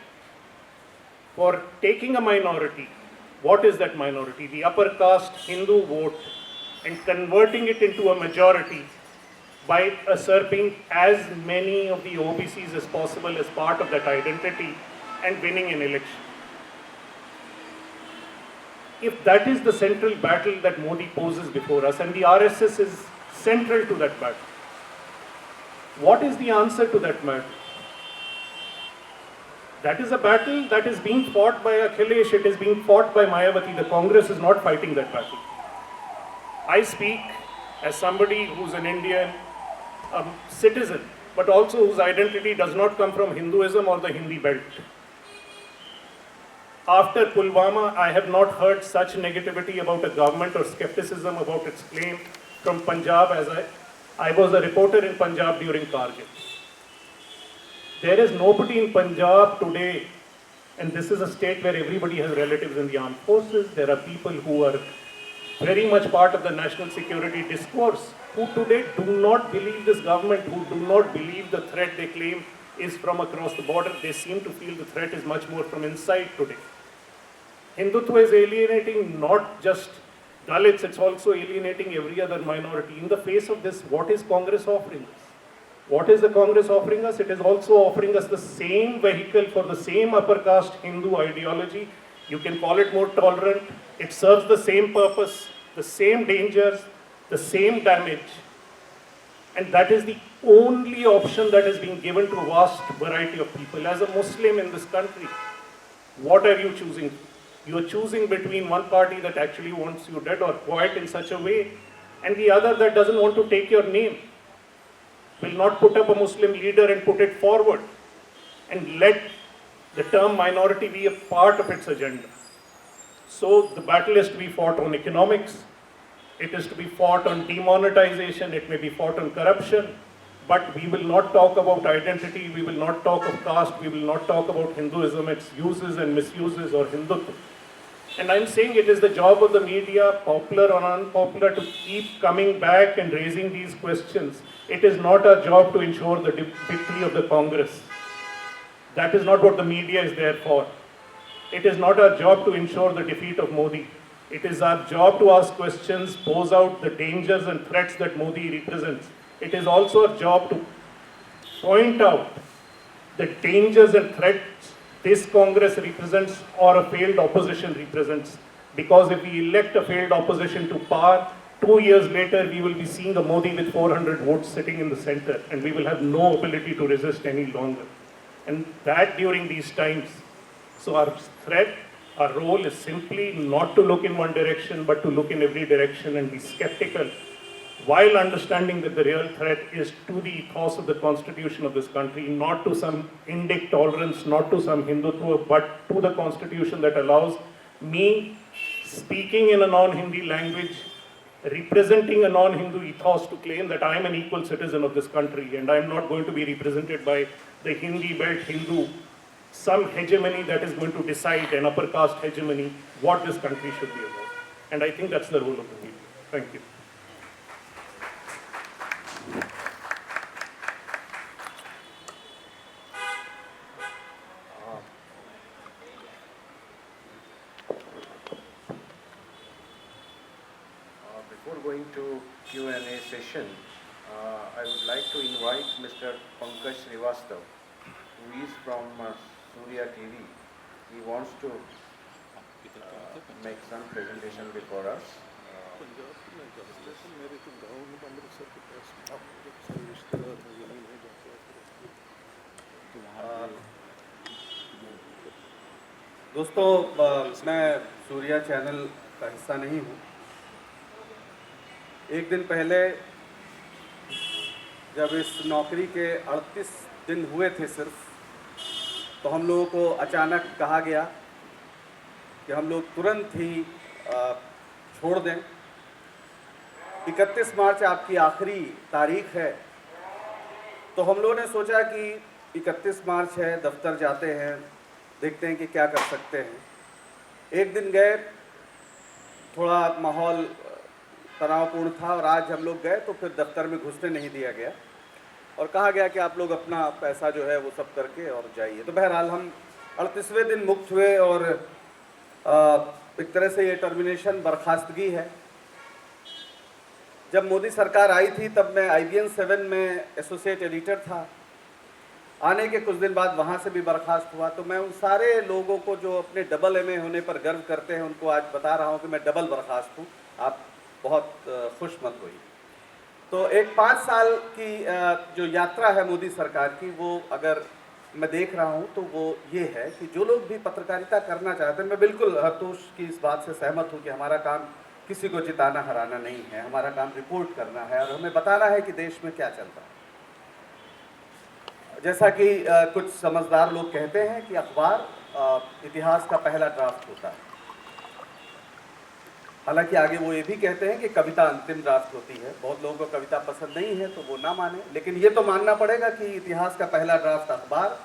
for taking a minority. What is that minority? The upper caste Hindu vote, and converting it into a majority by usurping as many of the OBCs as possible as part of that identity and winning an election. If that is the central battle that Modi poses before us, and the RSS is central to that battle, what is the answer to that battle? That is a battle that is being fought by Akhilesh, it is being fought by Mayawati. The Congress is not fighting that battle. I speak as somebody who's an Indian citizen, but also whose identity does not come from Hinduism or the Hindi belt. After Pulwama, I have not heard such negativity about a government or skepticism about its claim from Punjab as I was a reporter in Punjab during Kargil. There is nobody in Punjab today, and this is a state where everybody has relatives in the armed forces. There are people who are very much part of the national security discourse, who today do not believe this government, who do not believe the threat they claim is from across the border. They seem to feel the threat is much more from inside today. Hindutva is alienating not just Dalits, it's also alienating every other minority. In the face of this, what is Congress offering us? What is the Congress offering us? It is also offering us the same vehicle for the same upper caste Hindu ideology. You can call it more tolerant. It serves the same purpose, the same dangers, the same damage. And that is the only option that is being given to a vast variety of people. As a Muslim in this country, what are you choosing? You are choosing between one party that actually wants you dead or quiet in such a way, and the other that doesn't want to take your name, will not put up a Muslim leader and put it forward, and let the term minority be a part of its agenda. So the battle is to be fought on economics, it is to be fought on demonetization, it may be fought on corruption, but we will not talk about identity, we will not talk of caste, we will not talk about Hinduism, its uses and misuses, or Hindutva. And I'm saying it is the job of the media, popular or unpopular, to keep coming back and raising these questions. It is not our job to ensure the victory of the Congress. That is not what the media is there for. It is not our job to ensure the defeat of Modi. It is our job to ask questions, pose out the dangers and threats that Modi represents. It is also our job to point out the dangers and threats this Congress represents or a failed opposition represents. Because if we elect a failed opposition to power, 2 years later we will be seeing a Modi with 400 votes sitting in the center, and we will have no ability to resist any longer. And that during these times. So our threat, our role is simply not to look in one direction, but to look in every direction and be skeptical, while understanding that the real threat is to the ethos of the constitution of this country, not to some Indic tolerance, not to some Hindutva, but to the constitution that allows me, speaking in a non-Hindi language, representing a non-Hindu ethos, to claim that I am an equal citizen of this country, and I am not going to be represented by the Hindi belt Hindu, some hegemony that is going to decide, an upper caste hegemony, what this country should be about. And I think that's the role of the media. Thank you. Before going to Q&A session, I would like to invite Mr. Pankaj Srivastava, who is from Surya TV. He wants to make some presentation before us. दोस्तों, मैं Surya channel का हिस्सा नहीं हूँ। एक दिन पहले जब इस नौकरी के 38 दिन हुए थे सिर्फ, तो हम लोगों को अचानक कहा गया कि हम लोग तुरंत ही छोड़ दें। 31 मार्च आपकी आखिरी तारीख है, तो हम लोगों ने सोचा कि 31 मार्च है, दफ्तर जाते हैं, देखते हैं कि क्या कर सकते हैं। एक दिन गए, थोड़ा माहौल तनावपूर्ण था, और आज हम लोग गए तो फिर दफ्तर में घुसने नहीं दिया गया और कहा गया कि आप लोग अपना पैसा जो है वो सब करके और जाइए। तो बहरहाल हम 38वें दिन मुक्त हुए, और एक तरह से ये टर्मिनेशन बर्खास्तगी है। जब मोदी सरकार आई थी तब मैं IBN 7 में एसोसिएट एडिटर था। आने के कुछ दिन बाद वहाँ से भी बर्खास्त हुआ। तो मैं उन सारे लोगों को जो अपने डबल MA होने पर गर्व करते हैं, उनको आज बता रहा हूँ कि मैं डबल बर्खास्त हूँ। आप बहुत खुश मत होइए। तो एक 5 साल की जो यात्रा है मोदी सरकार की, वो अगर मैं देख रहा हूँ तो वो ये है कि जो लोग भी पत्रकारिता करना चाहते हैं, मैं बिल्कुल हरतोष की इस बात से सहमत हूँ कि हमारा काम किसी को जिताना हराना नहीं है। हमारा काम रिपोर्ट करना है और हमें बताना है कि देश में क्या चल रहा है। जैसा कि कुछ समझदार लोग कहते हैं कि अखबार इतिहास का पहला ड्राफ्ट होता है। हालांकि आगे वो ये भी कहते हैं कि कविता अंतिम ड्राफ्ट होती है। बहुत लोगों को कविता पसंद नहीं है तो वो ना माने, लेकिन ये तो मानना पड़ेगा कि इतिहास का पहला ड्राफ्ट अखबार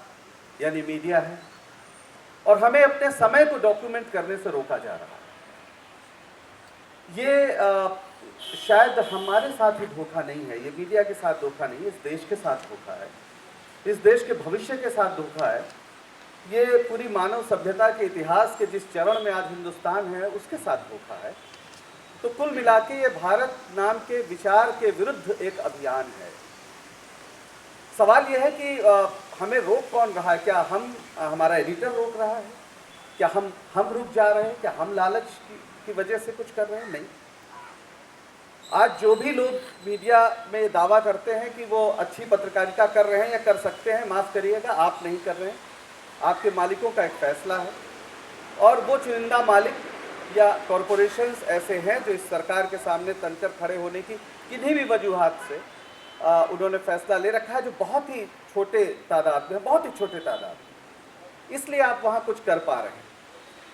यानी मीडिया है, और हमें अपने समय को डॉक्यूमेंट करने से रोका जा रहा है। ये शायद हमारे साथ ही धोखा नहीं है, ये मीडिया के साथ धोखा नहीं है, इस देश के साथ धोखा है। इस देश के भविष्य के साथ धोखा है, ये पूरी मानव सभ्यता के इतिहास के जिस चरण में आज हिंदुस्तान है उसके साथ धोखा है। तो कुल मिला के ये भारत नाम के विचार के विरुद्ध एक अभियान है। सवाल यह है कि हमें रोक कौन रहा है? क्या हमारा एडिटर रोक रहा है? क्या हम रुक जा रहे हैं? क्या हम लालच की वजह से कुछ कर रहे हैं? नहीं। आज जो भी लोग मीडिया में दावा करते हैं कि वो अच्छी पत्रकारिता कर रहे हैं या कर सकते हैं, माफ़ करिएगा, आप नहीं कर रहे हैं। आपके मालिकों का एक फैसला है, और वो चुनिंदा मालिक या कॉरपोरेशंस ऐसे हैं जो इस सरकार के सामने तनकर खड़े होने की किन्हीं भी वजूहात से उन्होंने फैसला ले रखा है, जो बहुत ही छोटे तादाद में, बहुत ही छोटे तादाद में। इसलिए आप वहाँ कुछ कर पा रहे हैं।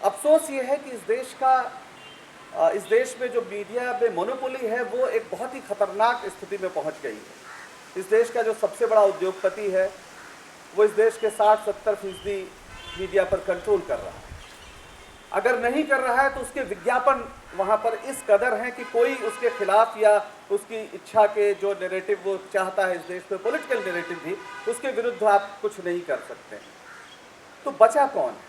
अफसोस ये है कि इस देश में जो मीडिया में मोनोपोली है वो एक बहुत ही खतरनाक स्थिति में पहुंच गई है। इस देश का जो सबसे बड़ा उद्योगपति है वो इस देश के 60-70% मीडिया पर कंट्रोल कर रहा है। अगर नहीं कर रहा है तो उसके विज्ञापन वहाँ पर इस कदर हैं कि कोई उसके खिलाफ या उसकी इच्छा के जो नैरेटिव वो चाहता है इस देश में, पॉलिटिकल नैरेटिव भी, उसके विरुद्ध आप कुछ नहीं कर सकते। तो बचा कौन है?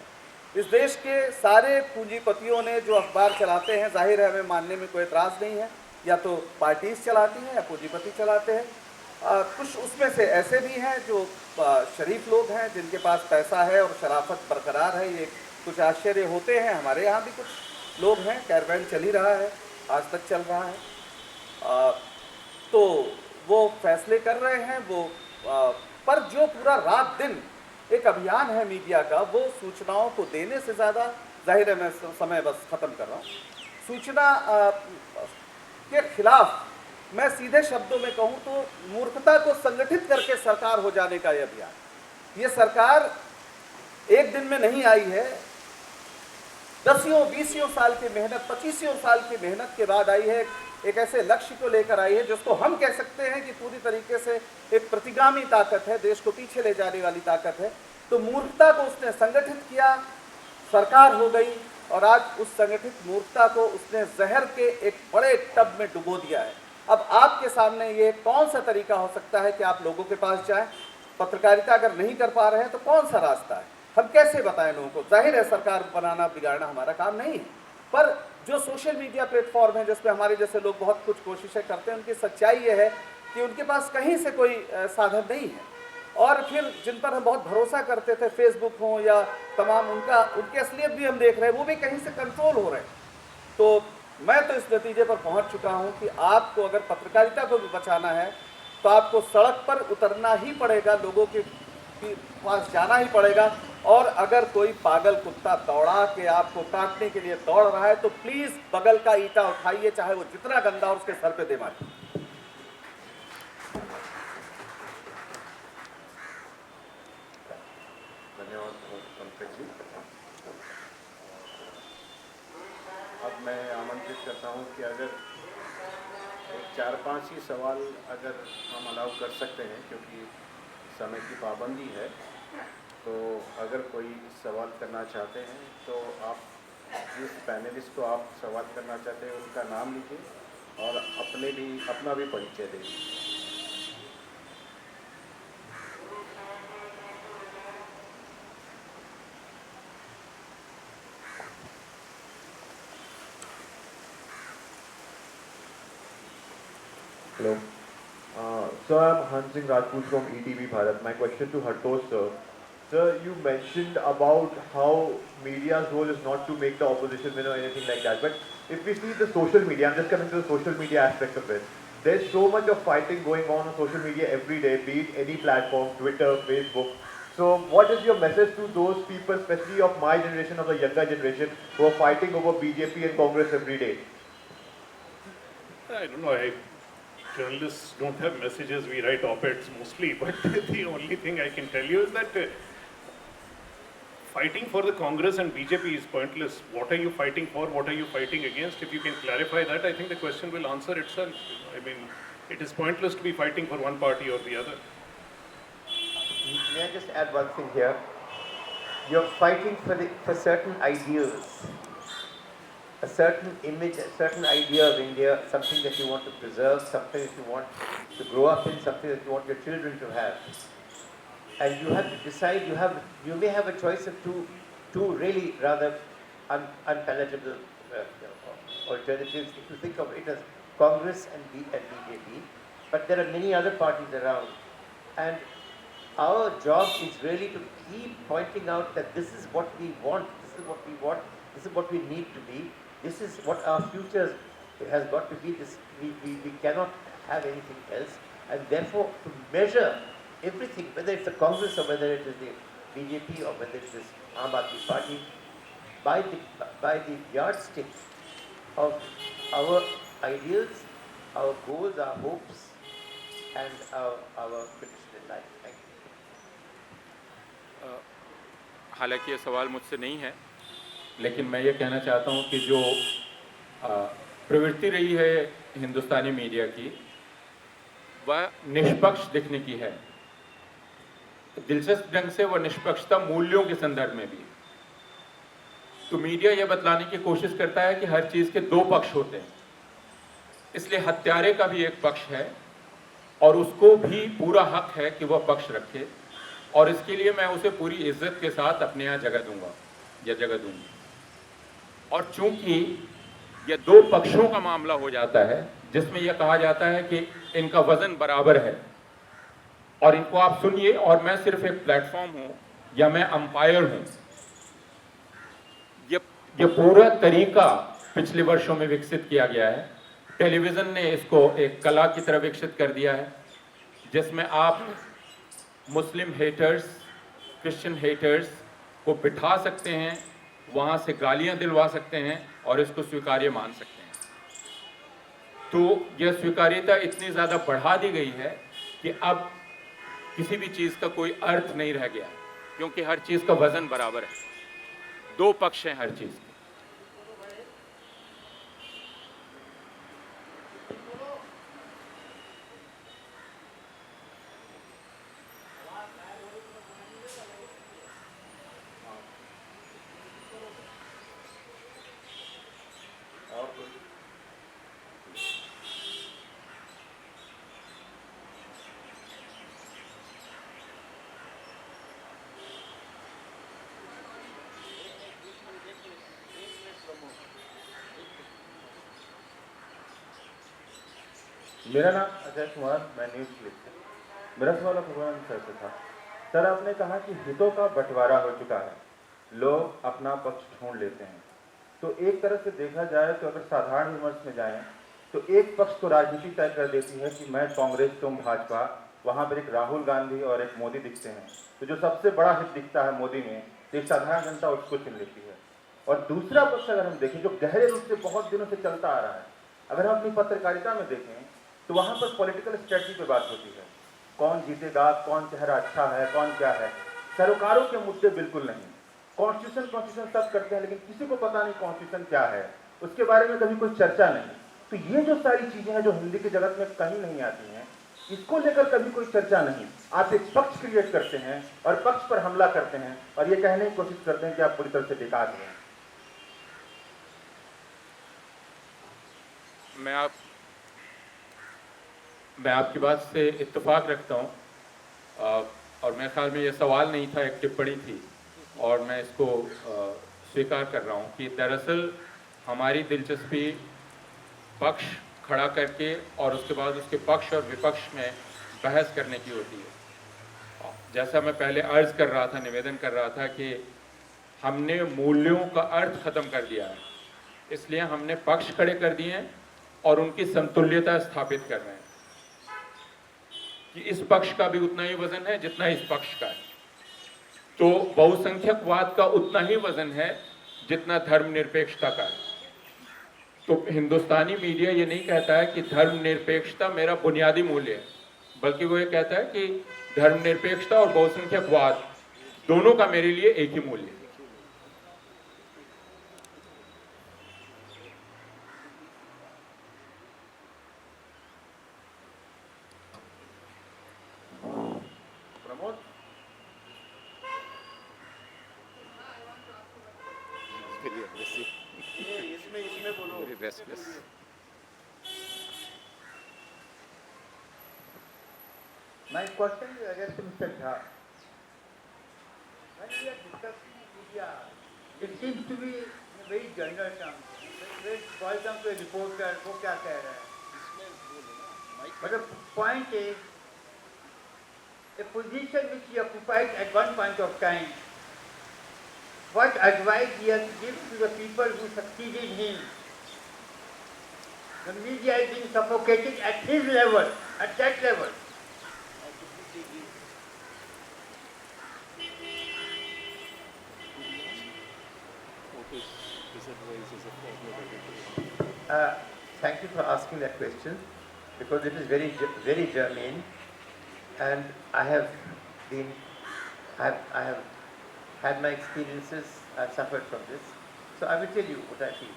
इस देश के सारे पूंजीपतियों ने जो अखबार चलाते हैं, जाहिर है हमें मानने में कोई एतराज़ नहीं है, या तो पार्टीज चलाती हैं या पूंजीपति चलाते हैं। कुछ उसमें से ऐसे भी हैं जो शरीफ लोग हैं जिनके पास पैसा है और शराफत बरकरार है। ये कुछ आश्चर्य होते हैं। हमारे यहाँ भी कुछ लोग हैं, कैरवैन चल ही रहा है, आज तक चल रहा है। तो वो फैसले कर रहे हैं वो, पर जो पूरा रात दिन एक अभियान है मीडिया का, वो सूचनाओं को देने से ज़्यादा, जाहिर है मैं समय बस ख़त्म कर रहा हूँ, सूचना के खिलाफ मैं सीधे शब्दों में कहूँ तो मूर्खता को संगठित करके सरकार हो जाने का ये अभियान। ये सरकार एक दिन में नहीं आई है, 10-20 साल की मेहनत, 25 साल की मेहनत के बाद आई है। एक ऐसे लक्ष्य को लेकर आई है जिसको हम कह सकते हैं कि पूरी तरीके से एक प्रतिगामी ताकत है, देश को पीछे ले जाने वाली ताकत है। तो मूर्खता को उसने संगठित किया, सरकार हो गई, और आज उस संगठित मूर्खता को उसने जहर के एक बड़े टब में डुबो दिया है। अब आपके सामने ये कौन सा तरीका हो सकता है कि आप लोगों के पास जाएं? पत्रकारिता अगर नहीं कर पा रहे हैं तो कौन सा रास्ता है? हम कैसे बताएं लोगों को? जाहिर है सरकार बनाना बिगाड़ना हमारा काम नहीं है, पर जो सोशल मीडिया प्लेटफॉर्म है जिस पे हमारे जैसे लोग बहुत कुछ कोशिशें करते हैं, उनकी सच्चाई ये है कि उनके पास कहीं से कोई साधन नहीं है। और फिर जिन पर हम बहुत भरोसा करते थे, फेसबुक हो या तमाम, उनकी असलियत भी हम देख रहे हैं, वो भी कहीं से कंट्रोल हो रहे हैं। तो मैं तो इस नतीजे पर पहुंच चुका हूं कि आपको अगर पत्रकारिता को भी बचाना है तो आपको सड़क पर उतरना ही पड़ेगा, लोगों के पास जाना ही पड़ेगा। और अगर कोई पागल कुत्ता दौड़ा के आपको काटने के लिए दौड़ रहा है तो प्लीज़ बगल का ईंटा उठाइए, चाहे वो जितना गंदा हो, उसके सर पे दे मारिए। धन्यवाद पंकज जी। अब मैं आमंत्रित करता हूं कि अगर 4-5 ही सवाल अगर हम अलाउ कर सकते हैं, क्योंकि समय की पाबंदी है, तो अगर कोई सवाल करना चाहते हैं तो आप जिस पैनलिस्ट को आप सवाल करना चाहते हैं उनका नाम लिखिए और अपना भी परिचय दें। Hello. So I'm Han Singh Rajput from ETV Bharat. My question to Hartosh sir. Sir, you mentioned about how media's role is not to make the opposition win or anything like that. But if we see the social media, I'm just coming to the social media aspect of it. There's so much of fighting going on social media every day, be it any platform, Twitter, Facebook. So what is your message to those people, especially of my generation, of the younger generation, who are fighting over BJP and Congress every day? I don't know. Journalists don't have messages, we write op-eds mostly, but the only thing I can tell you is that fighting for the Congress and BJP is pointless. What are you fighting for? What are you fighting against? If you can clarify that, I think the question will answer itself. I mean, it is pointless to be fighting for one party or the other. May I just add one thing here? You're fighting for certain ideals, a certain image, a certain idea of India, something that you want to preserve, something that you want to grow up in, something that you want your children to have. and you have to decide. You may have a choice of two really rather unpalatable alternatives if you think of it as Congress and BJP. But there are many other parties around, and our job is really to keep pointing out that this is what we want. This is what we want. This is what we need to be. This is what our future has got to be. We cannot have anything else. And therefore, to measure everything, whether it's the Congress or whether it is the BJP or whether it is Aam Aadmi Party, by the yardstick of our ideals, our goals, our hopes, and our petition in life. Thank you. हालांकि ये सवाल मुझसे नहीं है, लेकिन मैं ये कहना चाहता हूँ कि जो प्रवृत्ति रही है हिंदुस्तानी मीडिया की, वह निष्पक्ष दिखने की है। दिलचस्प ढंग से वह निष्पक्षता मूल्यों के संदर्भ में भी। तो मीडिया यह बतलाने की कोशिश करता है कि हर चीज़ के दो पक्ष होते हैं, इसलिए हत्यारे का भी एक पक्ष है और उसको भी पूरा हक है कि वह पक्ष रखे, और इसके लिए मैं उसे पूरी इज्जत के साथ अपने यहाँ जगह दूंगा या जगह दूंगी। और चूंकि यह दो पक्षों का मामला हो जाता है जिसमें यह कहा जाता है कि इनका वजन बराबर है, और इनको आप सुनिए, और मैं सिर्फ एक प्लेटफॉर्म हूं या मैं अंपायर हूं। यह पूरा तरीका पिछले वर्षों में विकसित किया गया है। टेलीविज़न ने इसको एक कला की तरह विकसित कर दिया है, जिसमें आप मुस्लिम हेटर्स, क्रिश्चियन हेटर्स को बिठा सकते हैं, वहाँ से गालियाँ दिलवा सकते हैं और इसको स्वीकार्य मान सकते हैं। तो यह स्वीकार्यता इतनी ज़्यादा बढ़ा दी गई है कि अब किसी भी चीज़ का कोई अर्थ नहीं रह गया, क्योंकि हर चीज़ का वज़न बराबर है, दो पक्ष हैं हर चीज़ के। मेरा नाम अजय कुमार, मैं न्यूज़ क्लिप से। मेरा सवाल भगवान सर से था। सर, आपने कहा कि हितों का बंटवारा हो चुका है, लोग अपना पक्ष ढूंढ लेते हैं। तो एक तरह से देखा जाए तो अगर साधारण विमर्श में जाएं तो एक पक्ष तो राजनीति तय कर देती है कि मैं कांग्रेस, तुम भाजपा, वहाँ पर एक राहुल गांधी और एक मोदी दिखते हैं, तो जो सबसे बड़ा हित दिखता है मोदी में, तो एक साधारण जनता उसको चुन लेती है। और दूसरा पक्ष अगर हम देखें, जो गहरे रूप से बहुत दिनों से चलता आ रहा है, अगर हम अपनी पत्रकारिता में देखें तो वहाँ पर पॉलिटिकल स्ट्रेटजी पे बात होती है, कौन जीतेगा, कौन चेहरा अच्छा है, कौन क्या है। सरोकारों के मुद्दे बिल्कुल नहीं। कॉन्स्टिट्यूशन सब करते हैं, लेकिन किसी को पता नहीं कॉन्स्टिट्यूशन क्या है, उसके बारे में कभी कोई चर्चा नहीं। तो ये जो सारी चीजें हैं जो हिंदी के जगत में कहीं नहीं आती हैं, इसको लेकर कभी कोई चर्चा नहीं। आप एक पक्ष क्रिएट करते हैं और पक्ष पर हमला करते हैं और ये कहने की कोशिश करते हैं कि आप पूरी तरह से बेकार हैं। मैं आपकी बात से इत्तेफाक रखता हूँ, और मेरे ख्याल में ये सवाल नहीं था, एक टिप्पणी थी, और मैं इसको स्वीकार कर रहा हूँ कि दरअसल हमारी दिलचस्पी पक्ष खड़ा करके और उसके बाद उसके पक्ष और विपक्ष में बहस करने की होती है। जैसा मैं पहले अर्ज कर रहा था, निवेदन कर रहा था कि हमने मूल्यों का अर्थ ख़त्म कर दिया है, इसलिए हमने पक्ष खड़े कर दिए हैं और उनकी समतुल्यता स्थापित कर रहे हैं कि इस पक्ष का भी उतना ही वजन है जितना इस पक्ष का है, तो बहुसंख्यकवाद का उतना ही वजन है जितना धर्मनिरपेक्षता का है। तो हिंदुस्तानी मीडिया ये नहीं कहता है कि धर्मनिरपेक्षता मेरा बुनियादी मूल्य है, बल्कि वो ये कहता है कि धर्मनिरपेक्षता और बहुसंख्यकवाद दोनों का मेरे लिए एक ही मूल्य है। My question is again to Mr. Jha. When we are discussing media, it seems to be in a very general terms. When it boils down to a reporter, वो क्या कह रहा है? But the point is, a position which he occupied at one point of time, what advice he has given to the people who succeeded him. The media is being suffocated at his level, at that level. Thank you for asking that question, because it is very germane, and I have had my experiences. I've suffered from this, so I will tell you what I feel.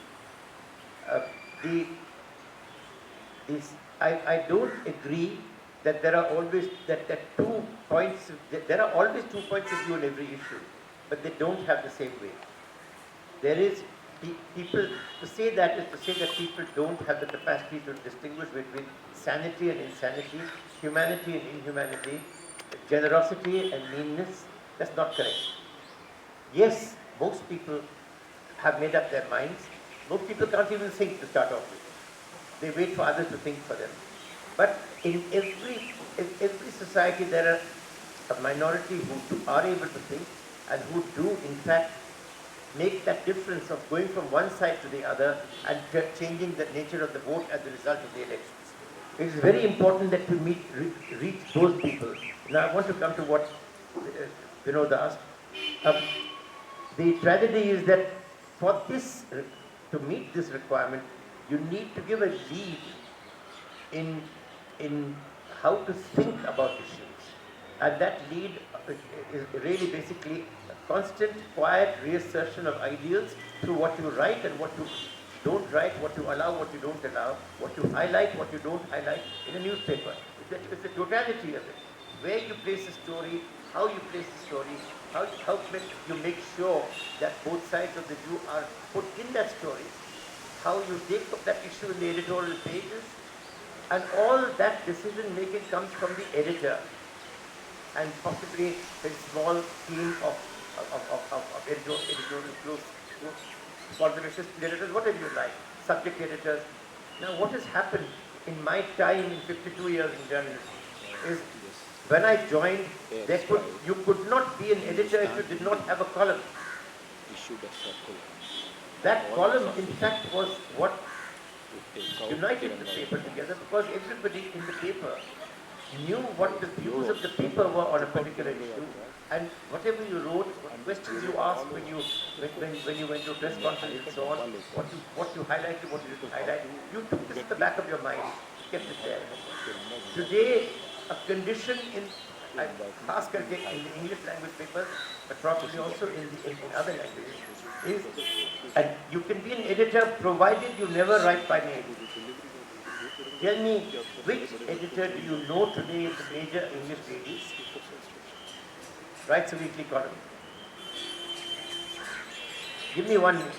I don't agree that there are always that 2 points. There are always 2 points of view on every issue, but they don't have the same weight. There is people, to say that is to say that people don't have the capacity to distinguish between sanity and insanity, humanity and inhumanity, generosity and meanness. That's not correct. Yes, most people have made up their minds. Most people can't even think to start off with. They wait for others to think for them. But in every society there are a minority who are able to think and who do in fact make that difference of going from one side to the other and changing the nature of the vote as a result of the elections. It is very important that we reach those people. Now I want to come to what Vinod asked. The tragedy is that for this, to meet this requirement, you need to give a lead in how to think about issues. And that lead is really basically a constant, quiet reassertion of ideals through what you write and what you don't write, what you allow, what you don't allow, what you highlight, what you don't highlight in a newspaper. It's the totality of it. Where you place a story, how you place the story, how you make sure that both sides of the view are put in that story, how you take up that issue in the editorial pages, and all that decision making comes from the editor and possibly a small team of editorial conservationist editors, whatever you like, subject editors. Now what has happened in my time in 52 years in journalism is when I joined, you could not be an editor if you did not have a column. That column in fact was what united the paper together, because everybody in the paper knew what the views of the paper were on a particular issue, and whatever you wrote, questions you asked when you went to press conference and so on, what you highlighted, what you didn't highlight, you took this at the back of your mind, kept it there. Today, a condition in the English language papers, but probably also in other languages, is, and you can be an editor provided you never write by name. Tell me, which editor do you know today in the major English dailies writes a weekly column? Give me one name.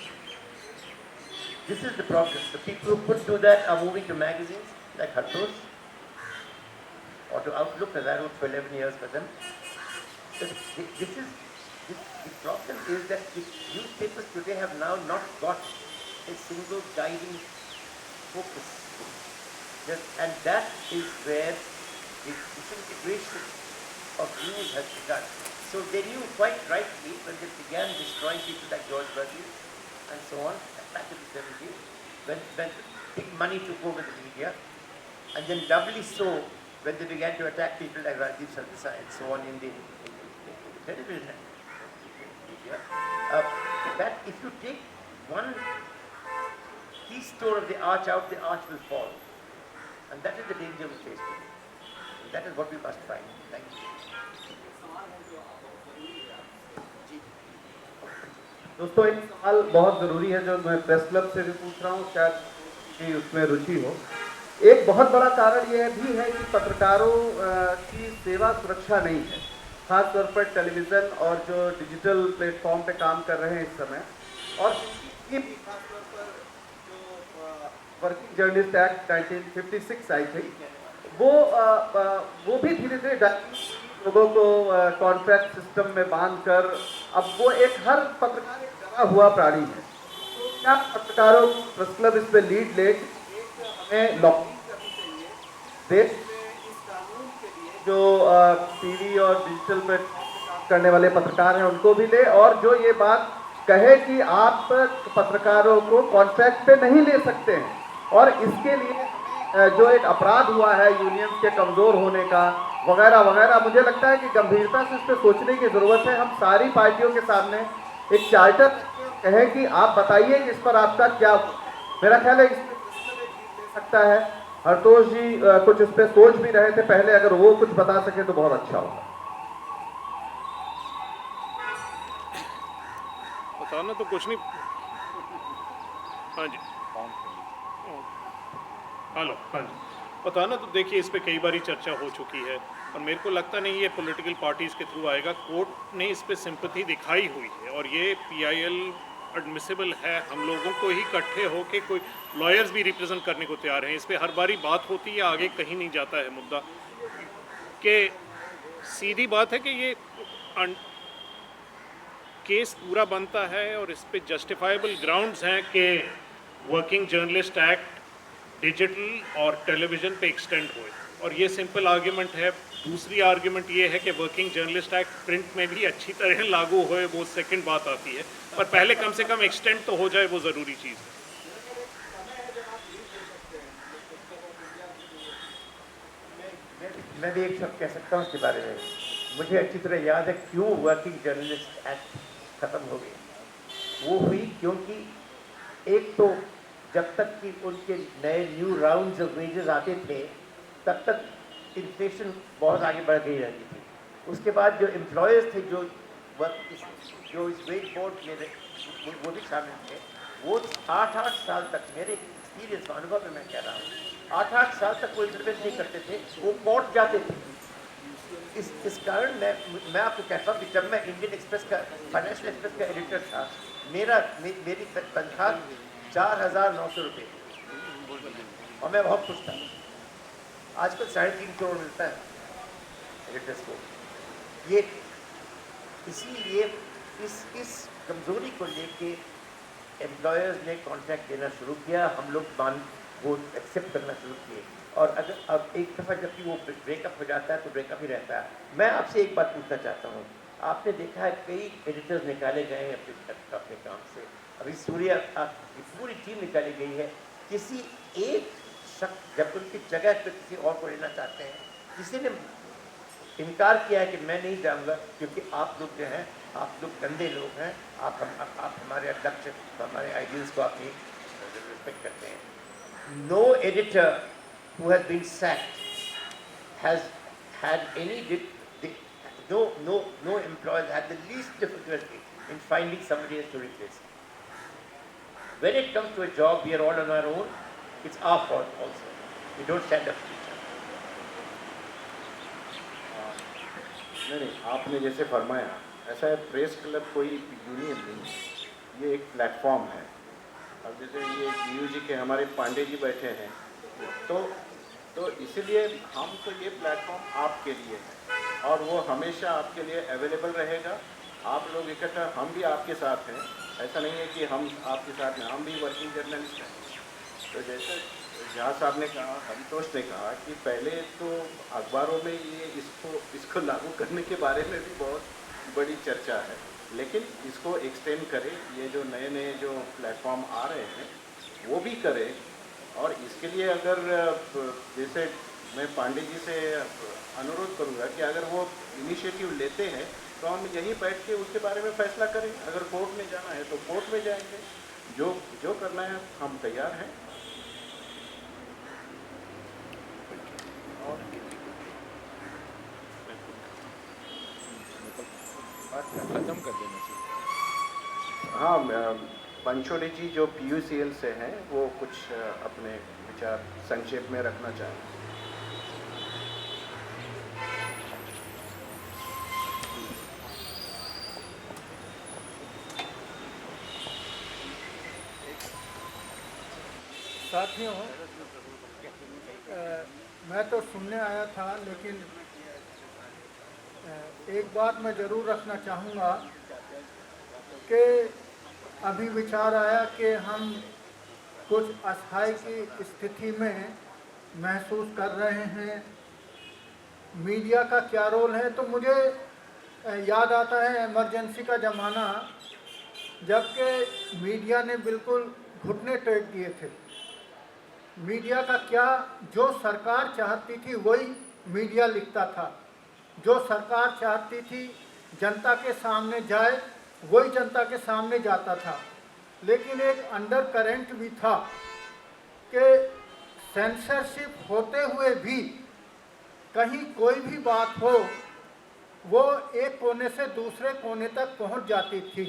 This is the problem. The people who could do that are moving to magazines like Hartos or to Outlook, as I wrote for 11 years for them. The problem is that the newspapers today have now not got a single guiding focus. And that is where the disintegration of news has begun. So they knew quite rightly when they began destroying people like George Burgess and so on, back in the 70s, when big money took over the media, and then doubly so when they began to attack people like Rajiv Sardesai and so on in the television media. That if you take one keystone of the arch out, the arch will fall. And that is the danger we face today. And that is what we must find. Thank you. दोस्तों एक सवाल बहुत ज़रूरी है जो मैं press club से भी पूछ रहा हूँ, शायद कि उसमें रुचि हो। एक बहुत बड़ा कारण यह भी है कि पत्रकारों की सेवा सुरक्षा नहीं है, खास तौर पर टेलीविज़न और जो डिजिटल प्लेटफॉर्म पे काम कर रहे हैं इस समय, और खास तौर पर जो वर्किंग जर्नलिस्ट एक्ट 1956 आई थी, वो भी धीरे धीरे लोगों को कॉन्ट्रैक्ट सिस्टम में बांधकर, अब वो एक हर पत्रकार एक डरा हुआ प्राणी है। तो क्या पत्रकारों प्रेस क्लब इस पे लीड ले, हमें लॉबिंग करनी चाहिए देश में इस कानून के लिए, जो टीवी और डिजिटल पे काम करने वाले पत्रकार हैं उनको भी ले, और जो ये बात कहे कि आप पत्रकारों को कॉन्ट्रैक्ट पे नहीं ले सकते हैं, और इसके लिए जो एक अपराध हुआ है यूनियंस के कमज़ोर होने का वगैरह वगैरह, मुझे लगता है कि गंभीरता से इस पर सोचने की ज़रूरत है। हम सारी पार्टियों के सामने एक चार्टर कहें कि आप बताइए कि इस पर आपका क्या, मेरा ख्याल है इसमें ले सकता है। हरतोष जी कुछ इस पर सोच भी रहे थे पहले, अगर वो कुछ बता सके तो बहुत अच्छा होगा। बताना तो कुछ नहीं। हाँ जी, हेलो, हाँ जी, बताना तो देखिए इस पे कई बारी चर्चा हो चुकी है और मेरे को लगता नहीं ये पॉलिटिकल पार्टीज़ के थ्रू आएगा। कोर्ट ने इस पे सिंपैथी दिखाई हुई है और ये पीआईएल एडमिसिबल है। हम लोगों को ही इकट्ठे हो के, कोई लॉयर्स भी रिप्रेजेंट करने को तैयार हैं। इस पे हर बारी बात होती है, आगे कहीं नहीं जाता है मुद्दा। कि सीधी बात है कि ये केस पूरा बनता है और इस पे जस्टिफाइबल ग्राउंड्स हैं कि वर्किंग जर्नलिस्ट एक्ट डिजिटल और टेलीविज़न पे एक्सटेंड हुए, और ये सिंपल आर्ग्यूमेंट है। दूसरी आर्ग्यूमेंट ये है कि वर्किंग जर्नलिस्ट एक्ट प्रिंट में भी अच्छी तरह लागू होए, वो सेकंड बात आती है, पर पहले कम से कम एक्सटेंड तो हो जाए, वो ज़रूरी चीज़ है। मैं भी एक शब्द कह सकता हूँ इसके बारे में। मुझे अच्छी तरह याद है क्यों वर्किंग जर्नलिस्ट एक्ट ख़त्म हो गई। वो हुई क्योंकि एक तो जब तक कि उनके नए न्यू राउंड्स ऑफ वेजेस आते थे तब तक इन्फ्लेशन बहुत आगे बढ़ गई रहती थी। उसके बाद जो एम्प्लॉयर्स थे, जो इस वेज बोर्ड में वो भी शामिल थे, वो 8-8 साल तक, मेरे एक्सपीरियंस अनुभव में मैं कह रहा हूँ, 8-8 साल तक वो इंटरवेंट नहीं करते थे, वो कोर्ट जाते थे। इस कारण मैं आपको कहता हूँ कि जब मैं इंडियन एक्सप्रेस का, फाइनेंशियल एक्सप्रेस का एडिटर था, मेरी तनख्वाह 4,900 रुपये और मैं बहुत खुश था। आजकल 3.5 करोड़ मिलता है एडिटर्स को। ये इसीलिए इस कमज़ोरी को लेके एम्प्लॉयर्स ने कॉन्ट्रैक्ट देना शुरू किया, हम लोग वो एक्सेप्ट करना शुरू किए, और अगर अब एक दफ़ा जबकि वो ब्रेकअप हो जाता है तो ब्रेकअप ही रहता है। मैं आपसे एक बात पूछना चाहता हूँ, आपने देखा है कई एडिटर्स निकाले गए हैं अपने काम से, अभी सूर्या की पूरी टीम निकाली गई है। किसी एक शख्स जब उनकी जगह पर किसी और को लेना चाहते हैं, किसी ने इनकार किया है कि मैं नहीं जाऊंगा क्योंकि आप लोग जो हैं, आप लोग गंदे लोग हैं, आप हमारे लक्ष्य, हमारे आइडियल्स को आप नहीं रिस्पेक्ट करते हैं। No editor who has been sacked has had no employer had the least difficulty in finding somebody else to replace him. When it comes to a job, we are all on our own. It's our fault also. We don't stand up to each other. नहीं, आपने जैसे फरमाया ऐसा है, press club कोई union नहीं है, ये एक प्लेटफॉर्म है। अब जैसे ये डी जी के हमारे पांडे जी बैठे हैं, तो इसीलिए हम तो ये प्लेटफॉर्म आपके लिए है और वो हमेशा आपके लिए अवेलेबल रहेगा। आप लोग इकट्ठा, हम भी आपके साथ हैं, ऐसा नहीं है कि हम आपके साथ हैं, हम भी वर्किंग जर्नलिस्ट हैं। तो जैसे जहाँ साहब ने कहा, हरितोष ने कहा कि पहले तो अखबारों में ये इसको लागू करने के बारे में भी बहुत बड़ी चर्चा है, लेकिन इसको एक्सटेंड करें, ये जो नए जो प्लेटफॉर्म आ रहे हैं वो भी करें। और इसके लिए अगर जैसे मैं पांडे जी से अनुरोध करूँगा कि अगर वो इनिशिएटिव लेते हैं तो हम यहीं बैठ के उसके बारे में फैसला करें। अगर कोर्ट में जाना है तो कोर्ट में जाएंगे, जो करना है हम तैयार हैं। खत्म कर देना चाहिए। हाँ, पंचोली जी जो PUCL से हैं वो कुछ अपने विचार संक्षेप में रखना चाहें। साथियों, मैं तो सुनने आया था, लेकिन एक बात मैं ज़रूर रखना चाहूँगा कि अभी विचार आया कि हम कुछ अस्थाई की स्थिति में महसूस कर रहे हैं, मीडिया का क्या रोल है। तो मुझे याद आता है इमरजेंसी का ज़माना, जबकि मीडिया ने बिल्कुल घुटने टेक दिए थे। मीडिया का क्या, जो सरकार चाहती थी वही मीडिया लिखता था, जो सरकार चाहती थी जनता के सामने जाए वही जनता के सामने जाता था। लेकिन एक अंडर करंट भी था कि सेंसरशिप होते हुए भी कहीं कोई भी बात हो वो एक कोने से दूसरे कोने तक पहुंच जाती थी।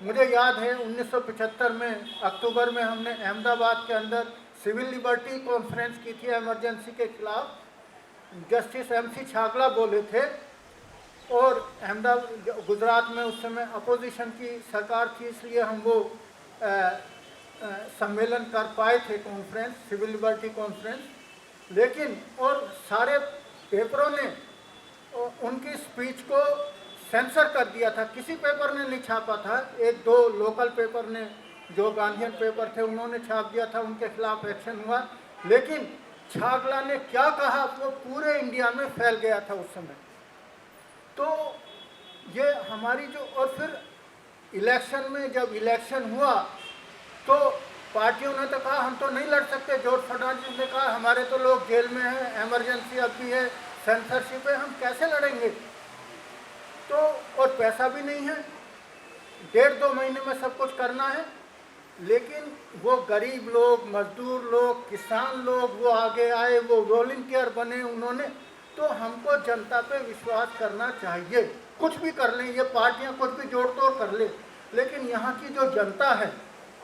मुझे याद है 1975 में अक्टूबर में हमने अहमदाबाद के अंदर सिविल लिबर्टी कॉन्फ्रेंस की थी इमरजेंसी के खिलाफ। जस्टिस MC छागला बोले थे और अहमदाबाद गुजरात में उस समय अपोजिशन की सरकार थी, इसलिए हम वो सम्मेलन कर पाए थे, कॉन्फ्रेंस, सिविल लिबर्टी कॉन्फ्रेंस। लेकिन और सारे पेपरों ने उनकी स्पीच को सेंसर कर दिया था, किसी पेपर ने नहीं छापा था। एक दो लोकल पेपर ने, जो गांधीयन पेपर थे, उन्होंने छाप दिया था, उनके खिलाफ एक्शन हुआ। लेकिन छागला ने क्या कहा वो पूरे इंडिया में फैल गया था उस समय। तो ये हमारी जो, और फिर इलेक्शन में जब इलेक्शन हुआ तो पार्टियों ने तो कहा हम तो नहीं लड़ सकते। जॉर्ज फर्नांडिस ने कहा हमारे तो लोग जेल में हैं, इमरजेंसी अब भी है, सेंसरशिप है, हम कैसे लड़ेंगे। तो और पैसा भी नहीं है, 1.5-2 महीने में सब कुछ करना है। लेकिन वो गरीब लोग, मजदूर लोग, किसान लोग वो आगे आए, वो वॉलंटियर बने उन्होंने। तो हमको जनता पे विश्वास करना चाहिए। कुछ भी कर लें, ये पार्टियां कुछ भी जोड़ तोड़ कर ले, लेकिन यहाँ की जो जनता है,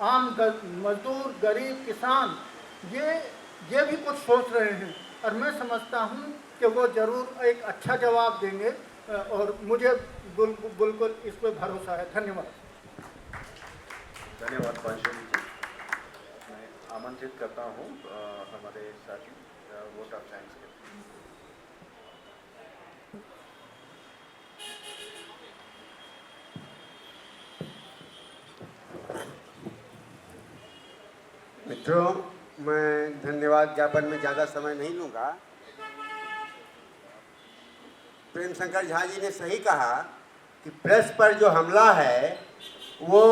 आम मजदूर, गरीब, किसान, ये भी कुछ सोच रहे हैं। और मैं समझता हूँ कि वो ज़रूर एक अच्छा जवाब देंगे और मुझे बिल्कुल इस पर भरोसा है। धन्यवाद। धन्यवाद पांशुल जी। मैं आमंत्रित करता हूँ हमारे साथी वोट ऑफ थैंक्स के। मित्रों, मैं धन्यवाद ज्ञापन में ज़्यादा समय नहीं लूँगा। प्रेम शंकर झा जी ने सही कहा कि प्रेस पर जो हमला है वो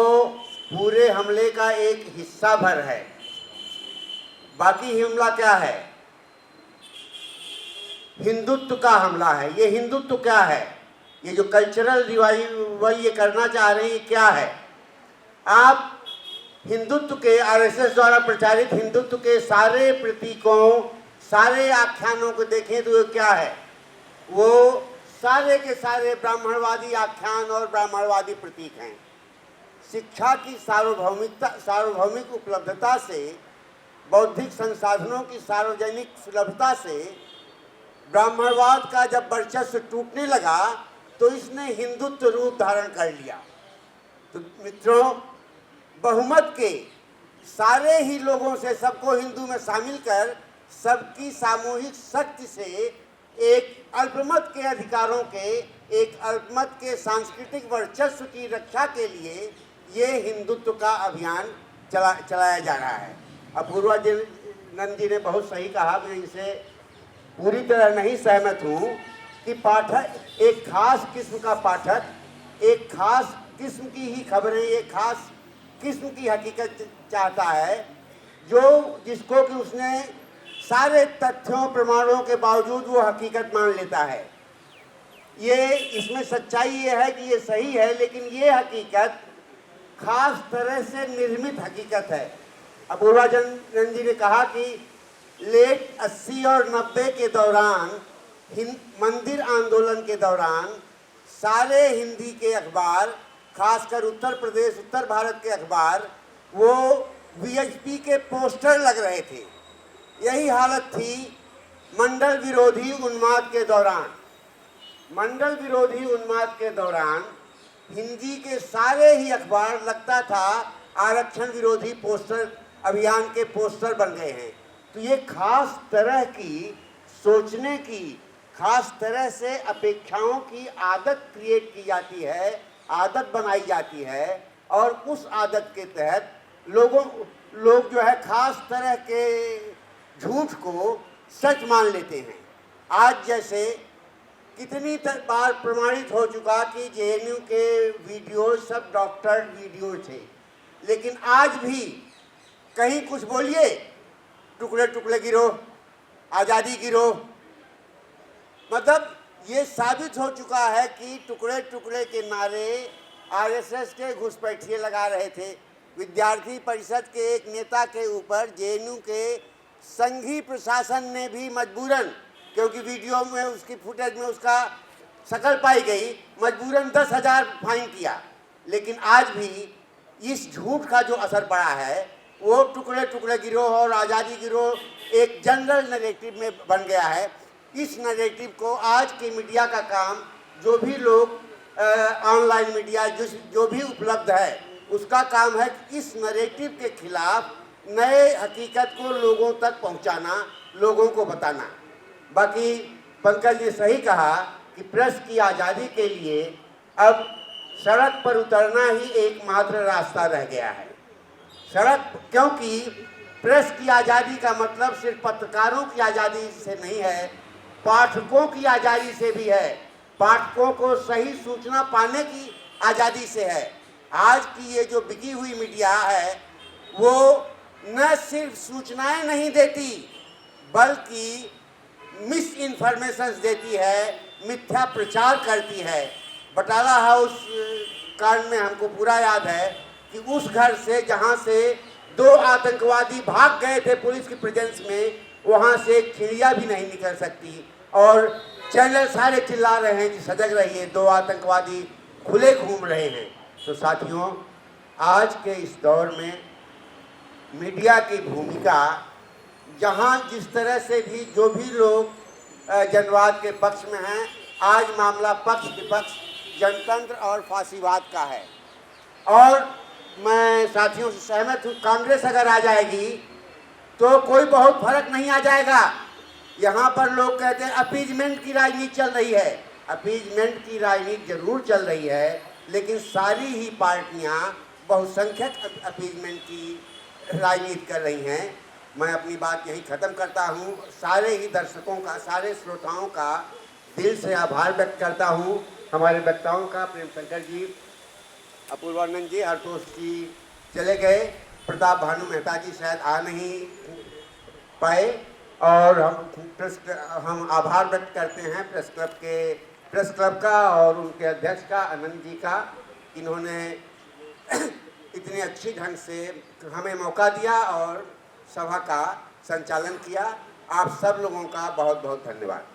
पूरे हमले का एक हिस्सा भर है। बाकी हमला क्या है? हिंदुत्व का हमला है। ये हिंदुत्व क्या है? ये जो कल्चरल रिवाइवल ये करना चाह रहे हैं, ये क्या है? आप हिंदुत्व के, RSS द्वारा प्रचारित हिंदुत्व के सारे प्रतीकों, सारे आख्यानों को देखें तो ये क्या है? वो सारे के सारे ब्राह्मणवादी आख्यान और ब्राह्मणवादी प्रतीक हैं। शिक्षा की सार्वभौमिक उपलब्धता से, बौद्धिक संसाधनों की सार्वजनिक सुलभता से ब्राह्मणवाद का जब वर्चस्व टूटने लगा तो इसने हिंदुत्व रूप धारण कर लिया। तो मित्रों, बहुमत के सारे ही लोगों से सबको हिंदू में शामिल कर सबकी सामूहिक शक्ति से एक अल्पमत के अधिकारों के, एक अल्पमत के सांस्कृतिक वर्चस्व की रक्षा के लिए ये हिंदुत्व का अभियान चलाया जा रहा है। अपूर्वा नंद जी ने बहुत सही कहा, मैं इनसे पूरी तरह नहीं सहमत हूँ कि पाठक, एक खास किस्म का पाठक, एक खास किस्म की ही खबरें, एक खास किस्म की हकीकत चाहता है, जिसको कि उसने सारे तथ्यों प्रमाणों के बावजूद वो हकीकत मान लेता है। ये इसमें सच्चाई ये है कि ये सही है, लेकिन ये हकीकत खास तरह से निर्मित हकीकत है। अपूर्वा नंद जी ने कहा कि लेट 80 और 90 के दौरान, मंदिर आंदोलन के दौरान, सारे हिंदी के अखबार, खासकर उत्तर प्रदेश, उत्तर भारत के अखबार, वो VHP के पोस्टर लग रहे थे। यही हालत थी मंडल विरोधी उन्माद के दौरान। मंडल विरोधी उन्माद के दौरान हिंदी के सारे ही अखबार, लगता था आरक्षण विरोधी पोस्टर, अभियान के पोस्टर बन गए हैं। तो ये खास तरह की सोचने की, खास तरह से अपेक्षाओं की आदत क्रिएट की जाती है, आदत बनाई जाती है, और उस आदत के तहत लोग जो है खास तरह के झूठ को सच मान लेते हैं। आज जैसे कितनी बार प्रमाणित हो चुका कि जेएनयू के वीडियो सब डॉक्टर वीडियो थे, लेकिन आज भी कहीं कुछ बोलिए टुकड़े टुकड़े गिरोह, आज़ादी गिरोह, मतलब ये साबित हो चुका है कि टुकड़े टुकड़े के नारे आरएसएस के घुसपैठिए लगा रहे थे। विद्यार्थी परिषद के एक नेता के ऊपर जेएनयू के संघीय प्रशासन ने भी मजबूरन, क्योंकि वीडियो में उसकी फुटेज में उसका शक्ल पाई गई, मजबूरन 10,000 फाइन किया। लेकिन आज भी इस झूठ का जो असर पड़ा है वो टुकड़े टुकड़े गिरोह और आज़ादी गिरोह एक जनरल नैरेटिव में बन गया है। इस नैरेटिव को आज के मीडिया का काम, जो भी लोग ऑनलाइन मीडिया जो भी उपलब्ध है, उसका काम है कि इस नैरेटिव के खिलाफ नए हकीकत को लोगों तक पहुंचाना, लोगों को बताना। बाकी पंकज ने सही कहा कि प्रेस की आज़ादी के लिए अब सड़क पर उतरना ही एकमात्र रास्ता रह गया है। सड़क, क्योंकि प्रेस की आज़ादी का मतलब सिर्फ पत्रकारों की आज़ादी से नहीं है, पाठकों की आज़ादी से भी है। पाठकों को सही सूचना पाने की आज़ादी से है। आज की ये जो बिकी हुई मीडिया है वो न सिर्फ सूचनाएं नहीं देती बल्कि मिस इन्फॉर्मेशंस देती है, मिथ्या प्रचार करती है। बटाला हाउस कांड में हमको पूरा याद है कि उस घर से जहां से 2 आतंकवादी भाग गए थे पुलिस की प्रेजेंस में, वहां से एक चिड़िया भी नहीं निकल सकती, और चैनल सारे चिल्ला रहे हैं कि सजग रहिए, 2 आतंकवादी खुले घूम रहे हैं। तो साथियों, आज के इस दौर में मीडिया की भूमिका, जहां जिस तरह से भी जो भी लोग जनवाद के पक्ष में हैं, आज मामला पक्ष विपक्ष, जनतंत्र और फांसीवाद का है। और मैं साथियों से सहमत हूँ, कांग्रेस अगर आ जाएगी तो कोई बहुत फर्क नहीं आ जाएगा। यहाँ पर लोग कहते हैं अपीजमेंट की राजनीति चल रही है। अपीजमेंट की राजनीति जरूर चल रही है, लेकिन सारी ही पार्टियाँ बहुसंख्यक अपीजमेंट की राजनीति कर रही हैं। मैं अपनी बात यहीं ख़त्म करता हूँ। सारे ही दर्शकों का, सारे श्रोताओं का दिल से आभार व्यक्त करता हूँ। हमारे वक्ताओं का, प्रेम शंकर जी, अपूर्वानंद जी, हरतोष जी चले गए, प्रताप भानु मेहता जी शायद आ नहीं पाए, और हम आभार व्यक्त करते हैं प्रेस क्लब का और उनके अध्यक्ष का, आनंद जी का, इन्होंने इतनी अच्छी ढंग से हमें मौका दिया और सभा का संचालन किया। आप सब लोगों का बहुत बहुत धन्यवाद।